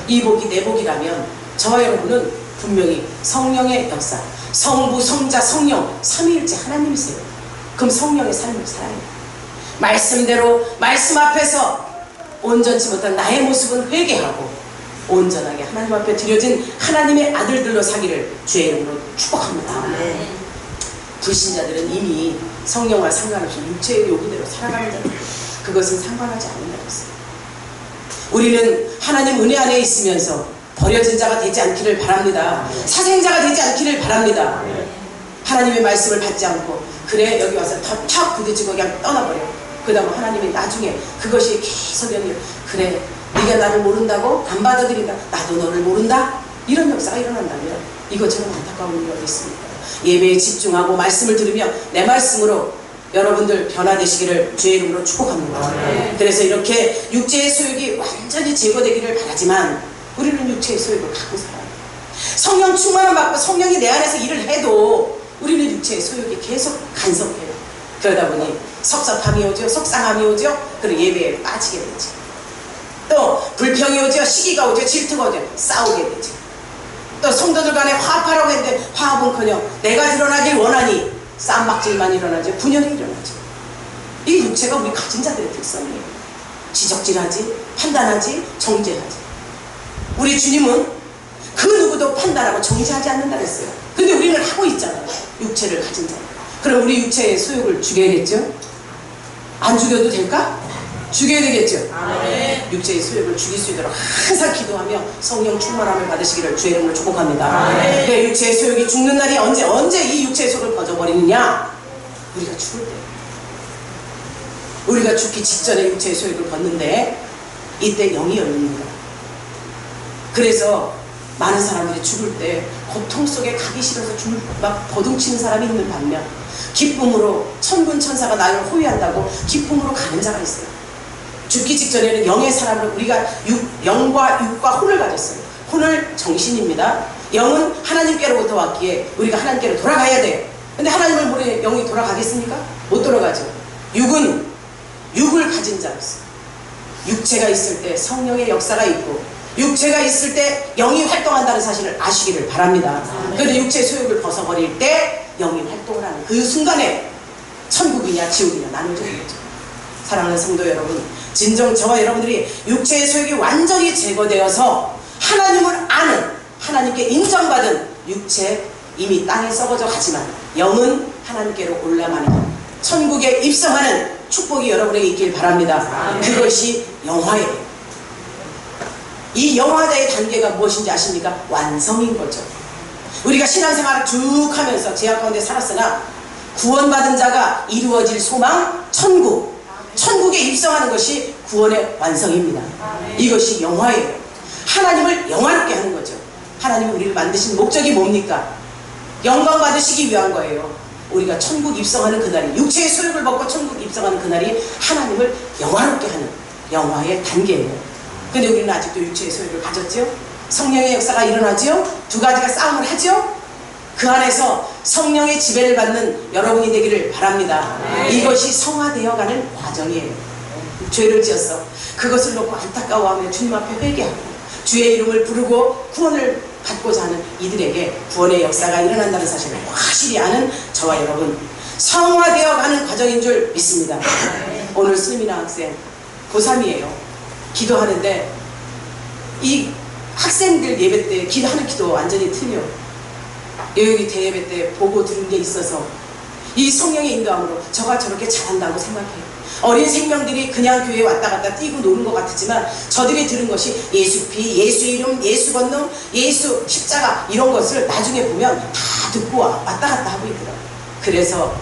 이 복이 내 복이라면 저와 여러분은 분명히 성령의 역사, 성부, 성자, 성령 삼위일체 하나님이세요. 그럼 성령의 삶을 살아야 해요. 말씀대로 말씀 앞에서 온전치 못한 나의 모습은 회개하고 온전하게 하나님 앞에 드려진 하나님의 아들들로 사기를 주의 이름으로 축복합니다. 불신자들은 이미 성령과 상관없이 육체의 요구대로 살아가는 자들, 그것은 상관하지 않는다고 했어요. 우리는 하나님 은혜 안에 있으면서 버려진 자가 되지 않기를 바랍니다. 사생자가 되지 않기를 바랍니다. 하나님의 말씀을 받지 않고 그래 여기 와서 탁 부딪히고 그냥 떠나버려. 그 다음에 하나님이 나중에 그것이 계속 연결, 그래 네가 나를 모른다고 안 받아들인다, 나도 너를 모른다, 이런 역사가 일어난다면 이것처럼 안타까운 일이 어디 있습니까? 예배에 집중하고 말씀을 들으며 내 말씀으로 여러분들 변화되시기를 주의 이름으로 축복합니다. 그래서 이렇게 육체의 소욕이 완전히 제거되기를 바라지만 우리는 육체의 소욕을 갖고 살아요. 성령 충만을 받고 성령이 내 안에서 일을 해도 우리는 육체의 소욕이 계속 간섭해요. 그러다 보니 섭섭함이 오죠, 속상함이 오죠, 그리고 예배에 빠지게 되죠. 또 불평이 오죠, 시기가 오죠, 질투가 오죠, 싸우게 되죠. 또 성도들 간에 화합하라고 했는데 화합은커녕 내가 드러나길 원하니 쌈박질만 일어나죠, 분열이 일어나죠. 이 육체가 우리 가진 자들의 특성이에요. 지적질하지, 판단하지, 정죄하지. 우리 주님은 그 누구도 판단하고 정죄하지 않는다 그랬어요. 근데 우리는 하고 있잖아요, 육체를 가진 자. 그럼 우리 육체의 소욕을 죽여야겠죠? 안 죽여도 될까? 죽여야 되겠죠? 아멘. 육체의 소욕을 죽일 수 있도록 항상 기도하며 성령 충만함을 받으시기를 주의 이름으로 축복합니다. 내 육체의 소욕이 죽는 날이 언제 이 육체의 소욕을 벗어버리느냐? 우리가 죽을 때. 우리가 죽기 직전에 육체의 소욕을 벗는데 이때 영이 열립니다. 그래서 많은 사람들이 죽을 때 고통 속에 가기 싫어서 막 버둥치는 사람이 있는 반면 기쁨으로 천군 천사가 나를 호위한다고 기쁨으로 가는 자가 있어요. 죽기 직전에는 영의 사람으로 우리가 영과 육과 혼을 가졌어요. 혼을 정신입니다. 영은 하나님께로부터 왔기에 우리가 하나님께로 돌아가야 돼요. 근데 하나님을 모르는 영이 돌아가겠습니까? 못 돌아가죠. 육은 육을 가진 자였어요. 육체가 있을 때 성령의 역사가 있고 육체가 있을 때 영이 활동한다는 사실을 아시기를 바랍니다. 그런데 육체의 소욕을 벗어버릴 때 영이 활동을 하는 그 순간에 천국이냐 지옥이냐 나눠지는 거죠. 사랑하는 성도 여러분, 진정 저와 여러분들이 육체의 소욕이 완전히 제거되어서 하나님을 아는, 하나님께 인정받은 육체 이미 땅에 썩어져 가지만 영은 하나님께로 올라가는 천국에 입성하는 축복이 여러분에게 있길 바랍니다. 그것이 영화예요. 이 영화자의 단계가 무엇인지 아십니까? 완성인 거죠. 우리가 신앙생활을 쭉 하면서 죄악 가운데 살았으나 구원받은 자가 이루어질 소망, 천국. 천국에 입성하는 것이 구원의 완성입니다. 이것이 영화예요. 하나님을 영화롭게 하는 거죠. 하나님이 우리를 만드신 목적이 뭡니까? 영광 받으시기 위한 거예요. 우리가 천국 입성하는 그날이, 육체의 소욕을 벗고 천국 입성하는 그날이 하나님을 영화롭게 하는 영화의 단계예요. 근데 우리는 아직도 육체의 소욕을 가졌죠? 성령의 역사가 일어나죠? 두 가지가 싸움을 하죠? 그 안에서 성령의 지배를 받는 여러분이 되기를 바랍니다. 이것이 성화되어가는 과정이에요. 죄를 지었어. 그것을 놓고 안타까워하며 주님 앞에 회개하고 주의 이름을 부르고 구원을 받고자 하는 이들에게 구원의 역사가 일어난다는 사실을 확실히 아는 저와 여러분, 성화되어가는 과정인 줄 믿습니다. 오늘 스미나 학생 고3이에요. 기도하는데 이 학생들 예배 때 기도하는 기도 완전히 틀려. 여기 대예배 때 보고 들은 게 있어서 이 성령의 인도함으로 저가 저렇게 잘한다고 생각해요. 어린 생명들이 그냥 교회에 왔다 갔다 뛰고 노는 것 같았지만 저들이 들은 것이 예수 피, 예수 이름, 예수 권능, 예수 십자가 이런 것을 나중에 보면 다 듣고 왔다 갔다 하고 있더라고요. 그래서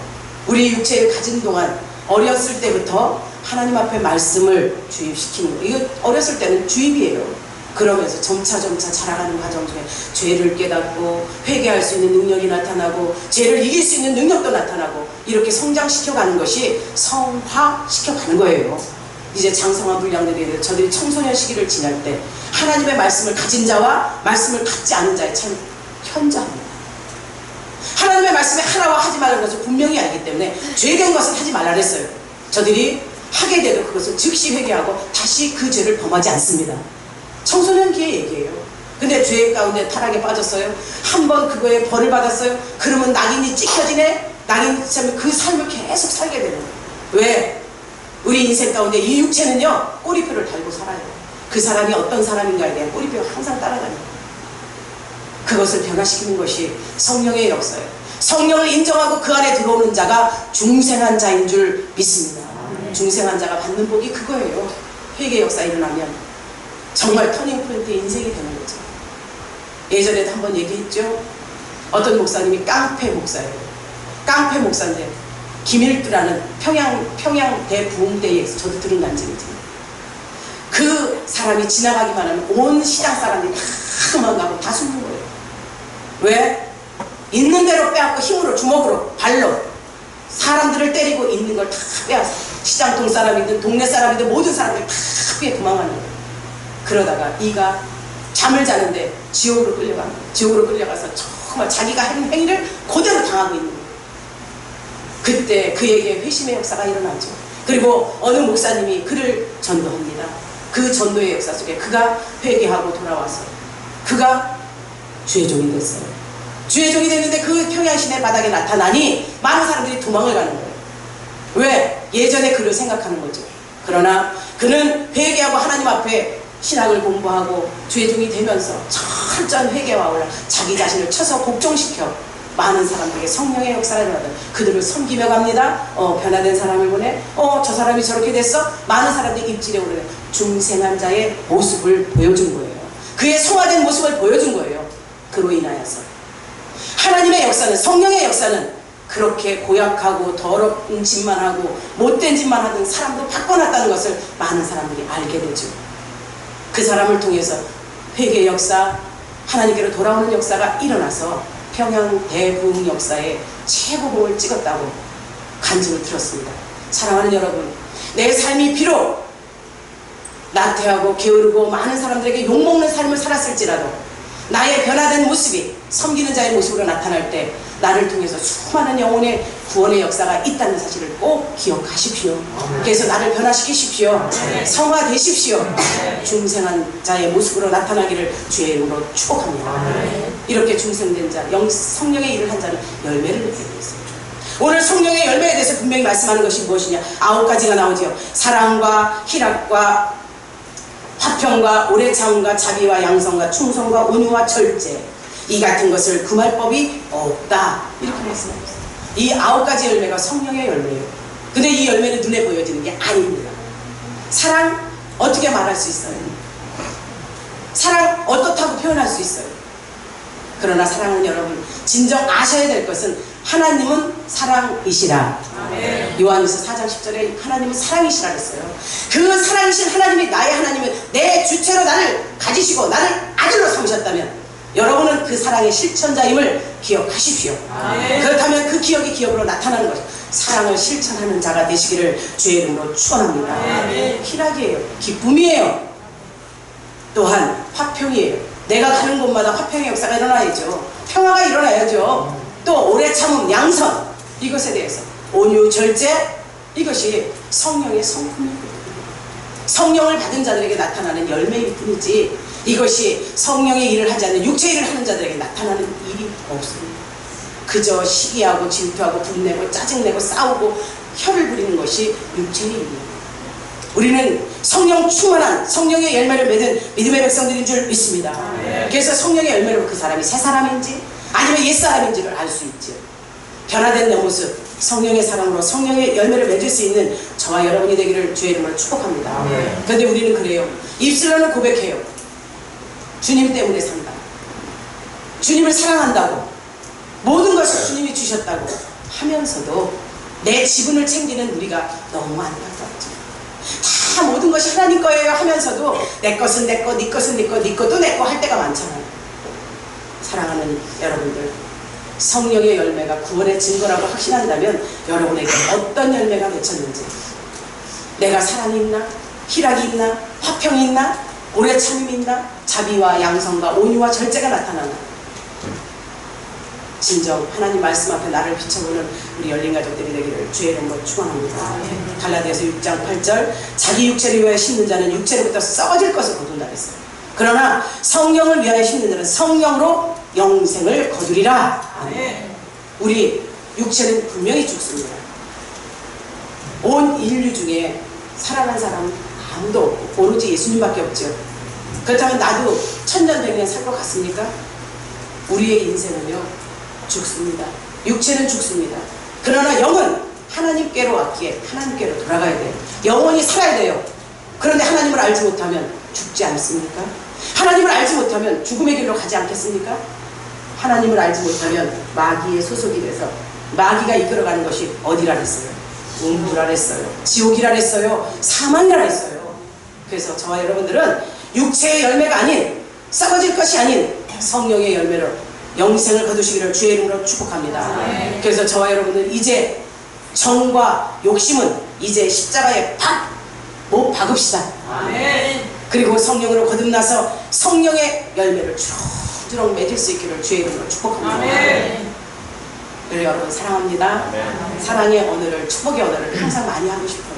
우리 육체를 가진 동안 어렸을 때부터 하나님 앞에 말씀을 주입시키는 거예요. 이거 어렸을 때는 주입이에요. 그러면서 점차 자라가는 과정 중에 죄를 깨닫고 회개할 수 있는 능력이 나타나고 죄를 이길 수 있는 능력도 나타나고 이렇게 성장시켜가는 것이 성화시켜가는 거예요. 이제 장성한 분량들이 저들이 청소년 시기를 지날 때 하나님의 말씀을 가진 자와 말씀을 갖지 않은 자의 참 현저합니다. 하나님의 말씀에 하라고 하지 말라는 것을 분명히 알기 때문에 죄된 것은 하지 말라 그랬어요. 저들이 하게 돼도 그것을 즉시 회개하고 다시 그 죄를 범하지 않습니다. 청소년기의 얘기예요. 근데 죄 가운데 타락에 빠졌어요. 한번 그거에 벌을 받았어요. 그러면 낙인이 찍혀지네. 낙인이 찍히면 그 삶을 계속 살게 되는 거예요. 왜? 우리 인생 가운데 이 육체는요 꼬리표를 달고 살아요. 그 사람이 어떤 사람인가에 대한 꼬리표가 항상 따라다녀요. 그것을 변화시키는 것이 성령의 역사예요. 성령을 인정하고 그 안에 들어오는 자가 중생한 자인 줄 믿습니다. 중생한 자가 받는 복이 그거예요. 회개 역사 일어나면 정말 터닝포인트의 인생이 되는 거죠. 예전에도 한번 얘기했죠. 어떤 목사님이 깡패 목사예요. 깡패 목사인데 김일두라는 평양 대부흥대회에서 저도 들은 간증이죠. 그 사람이 지나가기만 하면 온 시장 사람들이 다 도망가고 다 숨는 거예요. 왜? 있는 대로 빼앗고 힘으로 주먹으로 발로 사람들을 때리고 있는 걸 다 빼앗아. 시장통 사람이든 동네 사람이든 모든 사람들이 다 피해 도망가는 거예요. 그러다가 이가 잠을 자는데 지옥으로 끌려가는 거예요. 지옥으로 끌려가서 정말 자기가 한 행위를 그대로 당하고 있는 거예요. 그때 그에게 회심의 역사가 일어나죠. 그리고 어느 목사님이 그를 전도합니다. 그 전도의 역사 속에 그가 회개하고 돌아와서 그가 주의 종이 됐어요. 주의 종이 됐는데 그 평양시내 바닥에 나타나니 많은 사람들이 도망을 가는 거예요. 왜? 예전에 그를 생각하는 거죠. 그러나 그는 회개하고 하나님 앞에 신학을 공부하고 주의 종이 되면서 철저한 회개와 올라 자기 자신을 쳐서 복종시켜 많은 사람들에게 성령의 역사가 일어나다 그들을 섬기며 갑니다. 변화된 사람을 보내 저 사람이 저렇게 됐어? 많은 사람들이 입질에 오르는 중생한 자의 모습을 보여준 거예요. 그의 성화된 모습을 보여준 거예요. 그로 인하여서 하나님의 역사는 성령의 역사는 그렇게 고약하고 더러운 짓만 하고 못된 짓만 하던 사람도 바꿔놨다는 것을 많은 사람들이 알게 되죠. 그 사람을 통해서 회개의 역사, 하나님께로 돌아오는 역사가 일어나서 평양 대부흥 역사에 최고봉을 찍었다고 간증을 들었습니다. 사랑하는 여러분, 내 삶이 비록 나태하고 게으르고 많은 사람들에게 욕먹는 삶을 살았을지라도 나의 변화된 모습이 섬기는 자의 모습으로 나타날 때 나를 통해서 수많은 영혼의 구원의 역사가 있다는 사실을 꼭 기억하십시오. 그래서 나를 변화시키십시오. 성화되십시오. 중생한 자의 모습으로 나타나기를 주의 이름으로 축복합니다. 이렇게 중생된 자, 성령의 일을 한 자는 열매를 맺게 되어 있습니다. 오늘 성령의 열매에 대해서 분명히 말씀하는 것이 무엇이냐? 9가지가 나오죠. 사랑과 희락과 화평과 오래 참음과 자비와 양성과 충성과 온유와 절제, 이 같은 것을 금할 법이 없다. 이렇게 말씀하고 있어요. 이 9가지 열매가 성령의 열매예요. 근데 이 열매는 눈에 보여지는 게 아닙니다. 사랑 어떻게 말할 수 있어요? 사랑 어떻다고 표현할 수 있어요? 그러나 사랑은 여러분 진정 아셔야 될 것은 하나님은 사랑이시라. 요한일서 4장 10절에 하나님은 사랑이시라 그랬어요. 그 사랑이신 하나님이 나의 하나님은 내 주체로 나를 가지시고 나를 아들로 삼으셨다면 여러분은 그 사랑의 실천자임을 기억하십시오. 그렇다면 그 기억이 기억으로 나타나는 것이죠. 사랑을 실천하는 자가 되시기를 주의 이름으로 축원합니다. 희락이에요. 기쁨이에요. 또한 화평이에요. 내가 가는 곳마다 화평의 역사가 일어나야죠. 평화가 일어나야죠. 또 오래 참음, 양선, 이것에 대해서 온유, 절제, 이것이 성령의 성품입니다. 성령을 받은 자들에게 나타나는 열매일 뿐이지 이것이 성령의 일을 하지 않는 육체의 일을 하는 자들에게 나타나는 일이 없습니다. 그저 시기하고 질투하고 분내고 짜증내고 싸우고 혀를 부리는 것이 육체의 일입니다. 우리는 성령 충만한 성령의 열매를 맺은 믿음의 백성들인 줄 믿습니다. 그래서 성령의 열매로 그 사람이 새 사람인지 아니면 옛 사람인지를 알 수 있죠. 변화된 내 모습, 성령의 사랑으로 성령의 열매를 맺을 수 있는 저와 여러분이 되기를 주의 이름으로 축복합니다. 그런데 우리는 그래요. 입술로는 고백해요. 주님 때문에 산다. 주님을 사랑한다고. 모든 것을 주님이 주셨다고 하면서도 내 지분을 챙기는 우리가 너무 안타깝죠. 다 모든 것이 하나님 거예요 하면서도 내 것은 내 거, 네 것은 네 거, 네 것도 내 거 할 때가 많잖아요. 사랑하는 여러분들, 성령의 열매가 구원의 증거라고 확신한다면 여러분에게 어떤 열매가 맺혔는지, 내가 사랑이 있나, 희락이 있나, 화평이 있나, 오래 참음이 있나, 자비와 양성과 온유와 절제가 나타나나, 진정 하나님 말씀 앞에 나를 비춰보는 우리 열린 가족들이 되기를 주의 이름으로 축원합니다. 갈라디아서 6장 8절, 자기 육체를 위하여 심는 자는 육체로부터 썩어질 것을 거둔다 했어요. 그러나 성령을 위하여 심는 자는 성령으로 영생을 거두리라. 우리 육체는 분명히 죽습니다. 온 인류 중에 살아난 사람 아무도 없고 오로지 예수님밖에 없죠. 그렇다면 나도 천년백년 살 것 같습니까? 우리의 인생은요 죽습니다. 육체는 죽습니다. 그러나 영은 하나님께로 왔기에 하나님께로 돌아가야 돼요. 영원히 살아야 돼요. 그런데 하나님을 알지 못하면 죽지 않습니까? 하나님을 알지 못하면 죽음의 길로 가지 않겠습니까? 하나님을 알지 못하면 마귀의 소속이 돼서 마귀가 이끌어가는 것이 어디라 했어요? 음부라 했어요. 지옥이라 했어요. 사망이라 했어요. 그래서 저와 여러분들은 육체의 열매가 아닌 썩어질 것이 아닌 성령의 열매로 영생을 거두시기를 주의 이름으로 축복합니다. 그래서 저와 여러분들 이제 정과 욕심은 이제 십자가에 못 박읍시다. 그리고 성령으로 거듭나서 성령의 열매를 주렁주렁 맺을 수 있기를 주의 이름으로 축복합니다. 그래서 여러분 사랑합니다. 사랑의 언어를, 축복의 언어를 항상 많이 하고 싶어요.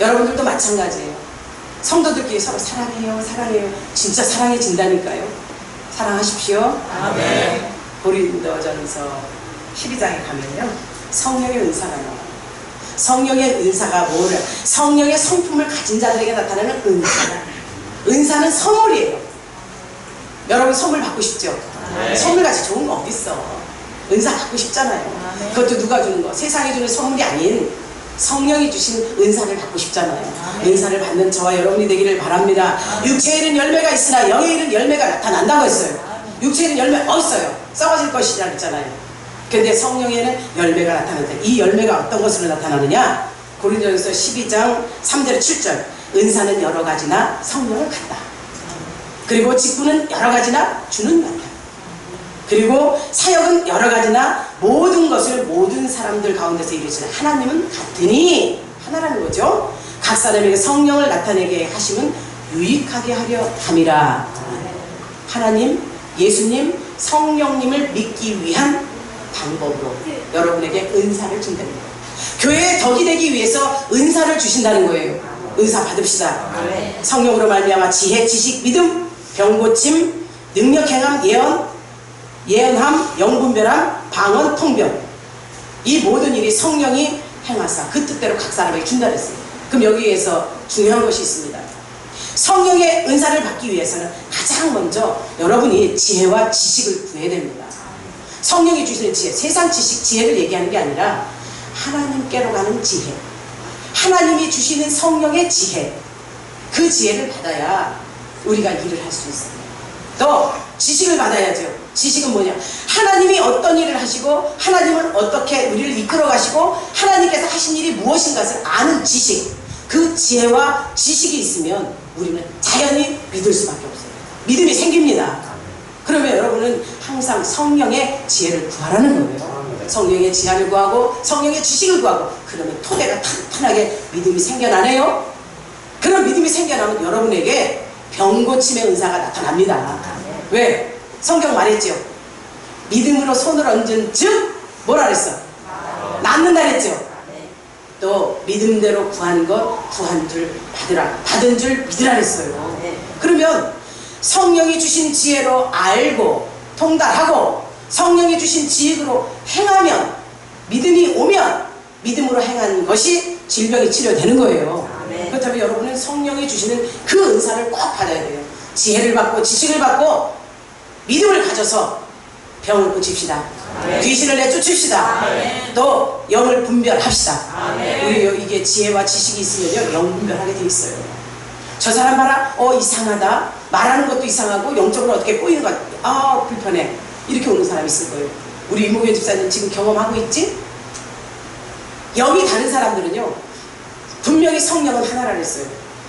여러분들도 마찬가지예요. 성도들끼리 서로 사랑해요, 사랑해요. 진짜 사랑해진다니까요. 사랑하십시오. 고린도전서 12장에 가면요 성령의 은사가 나와요. 성령의 은사가 뭐를? 성령의 성품을 가진 자들에게 나타나는 은사다. 은사는 선물이에요. 여러분 선물 받고 싶죠? 선물같이 좋은 거 어딨어. 은사 받고 싶잖아요. 그것도 누가 주는 거? 세상이 주는 선물이 아닌 성령이 주신 은사를 받고 싶잖아요. 은사를 받는 저와 여러분이 되기를 바랍니다. 육체에 이른 열매가 있으나 영에 이른 열매가 나타난다고 했어요. 육체에 이른 열매 없어요. 썩어질 것이라고 했잖아요. 근데 성령에는 열매가 나타나는데 이 열매가 어떤 것으로 나타나느냐? 고린도전서 12장 3절 7절 은사는 여러 가지나 성령은 같다. 그리고 직분은 여러 가지나 주는 같다. 그리고 사역은 여러 가지나 모든 것을 모든 사람들 가운데서 이루시는 하나님은 같으니 하나라는 거죠. 각 사람에게 성령을 나타내게 하심은 유익하게 하려 함이라. 하나님, 예수님, 성령님을 믿기 위한 방법으로 여러분에게 은사를 준다는 거예요. 교회의 덕이 되기 위해서 은사를 주신다는 거예요. 은사 받읍시다. 성령으로 말미암아 지혜, 지식, 믿음, 병고침, 능력, 행함, 예언함, 영분별함, 방언, 통변. 이 모든 일이 성령이 행하사 그 뜻대로 각 사람에게 준다 그랬어요. 그럼 여기에서 중요한 것이 있습니다. 성령의 은사를 받기 위해서는 가장 먼저 여러분이 지혜와 지식을 구해야 됩니다. 성령이 주시는 지혜, 세상 지식, 지혜를 얘기하는 게 아니라 하나님께로 가는 지혜, 하나님이 주시는 성령의 지혜, 그 지혜를 받아야 우리가 일을 할 수 있어요. 또 지식을 받아야죠. 지식은 뭐냐? 하나님이 어떤 일을 하시고 하나님은 어떻게 우리를 이끌어 가시고 하나님께서 하신 일이 무엇인가를 아는 지식, 그 지혜와 지식이 있으면 우리는 자연히 믿을 수밖에 없어요. 믿음이 생깁니다. 그러면 여러분은 항상 성령의 지혜를 구하라는 거예요. 성령의 지혜를 구하고 성령의 지식을 구하고 그러면 토대가 탄탄하게 믿음이 생겨나네요. 그런 믿음이 생겨나면 여러분에게 병고침의 은사가 나타납니다. 왜? 성경 말했죠. 믿음으로 손을 얹은 즉 뭐라 그랬어? 낫는다 그랬죠. 또 믿음대로 구한 것 구한 줄 받으라, 받은 줄 믿으라 그랬어요. 그러면 성령이 주신 지혜로 알고 통달하고 성령이 주신 지혜로 행하면 믿음이 오면 믿음으로 행한 것이 질병이 치료되는 거예요. 그렇다면 여러분은 성령이 주시는 그 은사를 꼭 받아야 돼요. 지혜를 받고 지식을 받고 믿음을 가져서 병을 고칩시다. 귀신을 내쫓읍시다. 또 영을 분별합시다. 우리 이게 지혜와 지식이 있으면요 영 분별하게 돼 있어요. 저 사람 봐라, 이상하다, 말하는 것도 이상하고 영적으로 어떻게 꼬이는 것 같아, 불편해, 이렇게 오는 사람이 있을 거예요. 우리 이모교 집사님 지금 경험하고 있지? 영이 다른 사람들은요 분명히 성령은 하나라 그랬어요.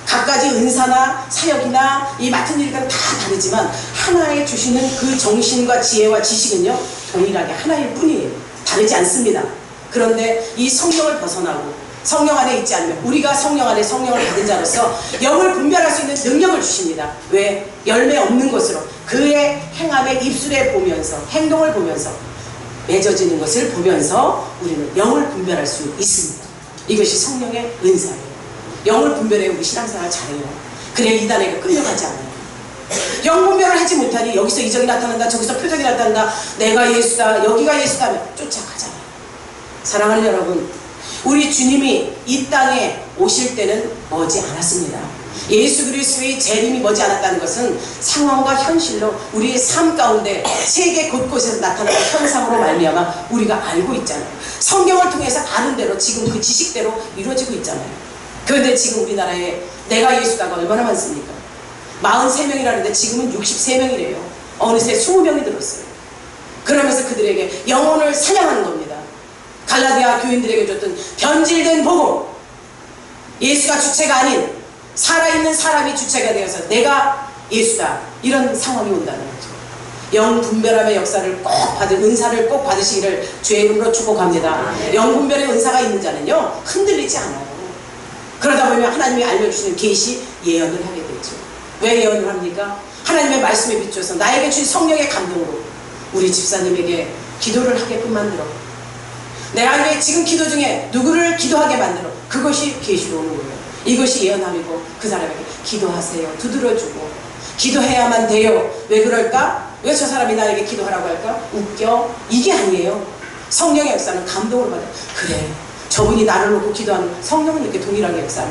각가지 은사나 사역이나 이 맡은 일들은 다 다르지만 하나에 주시는 그 정신과 지혜와 지식은요 동일하게 하나일 뿐이에요. 다르지 않습니다. 그런데 이 성령을 벗어나고 성령 안에 있지 않으면 우리가 성령 안에 성령을 받은 자로서 영을 분별할 수 있는 능력을 주십니다. 왜? 열매 없는 것으로 그의 행함의 입술에 보면서 행동을 보면서 맺어지는 것을 보면서 우리는 영을 분별할 수 있습니다. 이것이 성령의 은사예요. 영을 분별해 우리 신앙생활 잘해요. 그래야 이단에게 끌려가지 않아요. 영 분별을 하지 못하니 여기서 이적이 나타난다, 저기서 표적이 나타난다, 내가 예수다, 여기가 예수다 하면 쫓아가잖아요. 사랑하는 여러분, 우리 주님이 이 땅에 오실 때는 머지 않았습니다. 예수 그리스도의 재림이 머지 않았다는 것은 상황과 현실로 우리의 삶 가운데 세계 곳곳에서 나타나는 현상으로 말미암아 우리가 알고 있잖아요. 성경을 통해서 아는 대로 지금 그 지식대로 이루어지고 있잖아요. 그런데 지금 우리나라에 내가 예수다가 얼마나 많습니까? 43명이라는데 지금은 63명이래요. 어느새 20명이 들었어요. 그러면서 그들에게 영혼을 사냥하는 겁니다. 갈라디아 교인들에게 줬던 변질된 복음, 예수가 주체가 아닌 살아있는 사람이 주체가 되어서 내가 예수다, 이런 상황이 온다는 거죠. 영분별함의 역사를 꼭 받은, 은사를 꼭 받으시기를 주의 이름으로 축복합니다. 영분별의 은사가 있는 자는요 흔들리지 않아요. 그러다 보면 하나님이 알려주시는 계시 예언을 하게 되죠. 왜 예언을 합니까? 하나님의 말씀에 비춰서 나에게 주신 성령의 감동으로 우리 집사님에게 기도를 하게끔 만들어, 내가 지금 기도 중에 누구를 기도하게 만들어, 그것이 계시로 오는 거예요. 이것이 예언함이고 그 사람에게 기도하세요, 두드려주고 기도해야만 돼요. 왜 그럴까? 왜 저 사람이 나에게 기도하라고 할까? 웃겨? 이게 아니에요. 성령의 역사는 감동을 받아요. 그래, 저분이 나를 놓고 기도하는, 성령은 이렇게 동일하게 역사를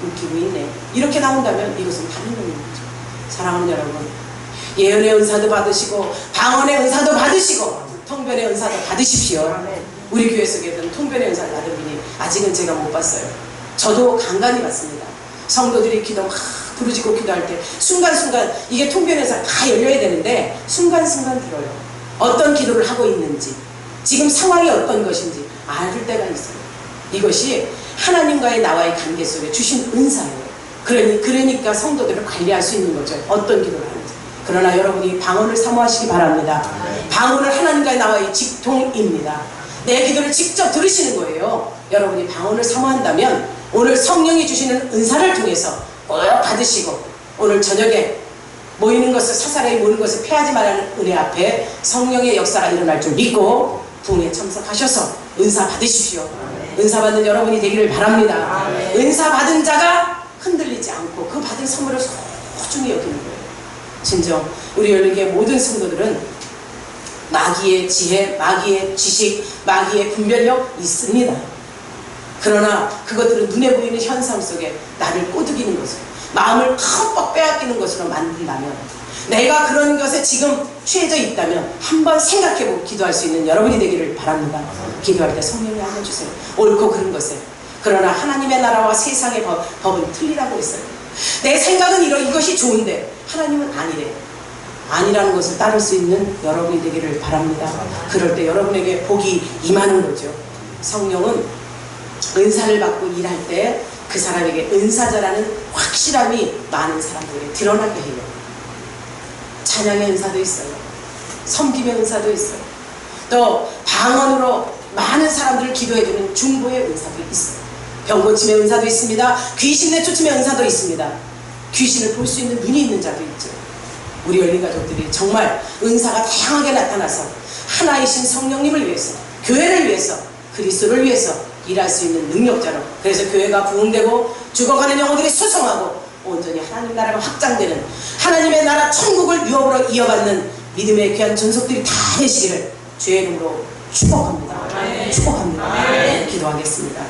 웃기고 있네, 이렇게 나온다면 이것은 다른 의미인 거죠. 사랑하는 여러분, 예언의 은사도 받으시고 방언의 은사도 받으시고 통변의 은사도 받으십시오. 우리 교회 속에는 통변의 은사를 받은 분이 아직은 제가 못 봤어요. 저도 간간히 봤습니다. 성도들이 기도 막 부르짖고 기도할 때 순간순간 이게 통변의 은사가 다 열려야 되는데 순간순간 들어요. 어떤 기도를 하고 있는지, 지금 상황이 어떤 것인지 알 때가 있어요. 이것이 하나님과의 나와의 관계 속에 주신 은사예요. 그러니까 성도들을 관리할 수 있는 거죠. 어떤 기도를 하는지. 그러나 여러분이 방언을 사모하시기 바랍니다. 방언은 하나님과의 나와의 직통입니다. 내 기도를 직접 들으시는 거예요. 여러분이 방언을 사모한다면 오늘 성령이 주시는 은사를 통해서 꼭 받으시고, 오늘 저녁에 모이는 것을, 사사라이 모이는 것을 패하지 말라는 은혜 앞에 성령의 역사가 일어날 줄 믿고 부흥에 참석하셔서 은사 받으십시오. 은사 받는 여러분이 되기를 바랍니다. 은사 받은 자가 흔들리지 않고 그 받은 선물을 소중히 여기는 거예요. 진정 우리 열린교회 모든 성도들은 마귀의 지혜, 마귀의 지식, 마귀의 분별력 있습니다. 그러나 그것들은 눈에 보이는 현상 속에 나를 꼬드기는 것으로, 마음을 흠뻑 빼앗기는 것으로 만든다면, 내가 그런 것에 지금 취해져 있다면 한번 생각해보고 기도할 수 있는 여러분이 되기를 바랍니다. 기도할 때 성령이 알려주세요. 옳고 그른 것에. 그러나 하나님의 나라와 세상의 법은 틀리다고 했어요. 내 생각은 이것이 좋은데 하나님은 아니래. 아니라는 것을 따를 수 있는 여러분이 되기를 바랍니다. 그럴 때 여러분에게 복이 임하는 거죠. 성령은 은사를 받고 일할 때 그 사람에게 은사자라는 확실함이 많은 사람들에게 드러나게 해요. 찬양의 은사도 있어요. 섬김의 은사도 있어요. 또 방언으로 많은 사람들을 기도해주는 중보의 은사도 있어요. 병고침의 은사도 있습니다. 귀신 내쫓음의 은사도 있습니다. 귀신을 볼 수 있는 눈이 있는 자도 있죠. 우리 열린 가족들이 정말 은사가 다양하게 나타나서 하나이신 성령님을 위해서, 교회를 위해서, 그리스도를 위해서 일할 수 있는 능력자로, 그래서 교회가 부흥되고 죽어가는 영혼들이 소성하고 온전히 하나님 나라가 확장되는, 하나님의 나라 천국을 유업으로 이어받는 믿음의 귀한 전속들이 다 되시기를 주의 이름으로 축복합니다. 축복합니다. 기도하겠습니다.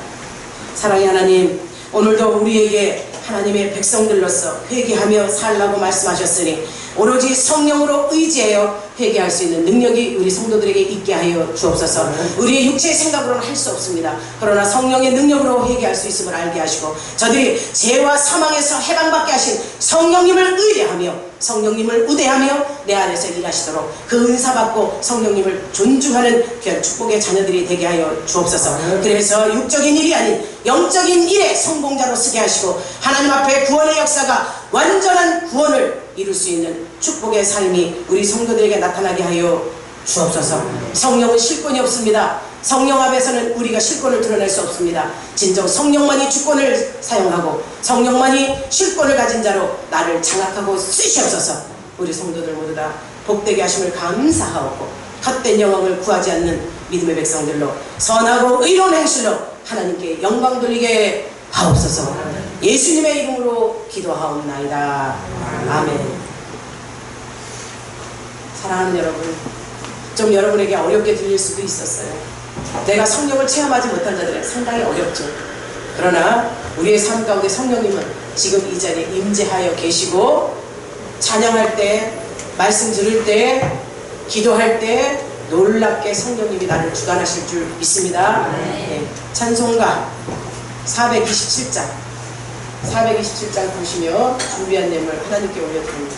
사랑의 하나님, 오늘도 우리에게 하나님의 백성들로서 회개하며 살라고 말씀하셨으니 오로지 성령으로 의지하여 회개할 수 있는 능력이 우리 성도들에게 있게 하여 주옵소서. 우리의 육체의 생각으로는 할 수 없습니다. 그러나 성령의 능력으로 회개할 수 있음을 알게 하시고, 저들이 죄와 사망에서 해방받게 하신 성령님을 의뢰하며 성령님을 우대하며 내 안에서 일하시도록 그 은사 받고 성령님을 존중하는 귀한 축복의 자녀들이 되게 하여 주옵소서. 그래서 육적인 일이 아닌 영적인 일의 성공자로 쓰게 하시고, 하나님 앞에 구원의 역사가 완전한 구원을 이룰 수 있는 축복의 삶이 우리 성도들에게 나타나게 하여 주옵소서. 성령은 실권이 없습니다. 성령 앞에서는 우리가 실권을 드러낼 수 없습니다. 진정 성령만이 주권을 사용하고 성령만이 실권을 가진 자로 나를 장악하고 쓰시옵소서. 우리 성도들 모두 다 복되게 하심을 감사하고 헛된 영광을 구하지 않는 믿음의 백성들로 선하고 의로운 행실로 하나님께 영광 돌리게 하옵소서. 예수님의 이름으로 기도하옵나이다. 아멘. 사랑하는 여러분, 좀 여러분에게 어렵게 들릴 수도 있었어요. 내가 성령을 체험하지 못한 자들은 상당히 어렵죠. 그러나 우리의 삶 가운데 성령님은 지금 이 자리에 임재하여 계시고, 찬양할 때, 말씀 들을 때, 기도할 때 놀랍게 성령님이 나를 주관하실 줄 믿습니다. 네. 찬송가 427장 보시며 준비한 내용을 하나님께 올려드립니다.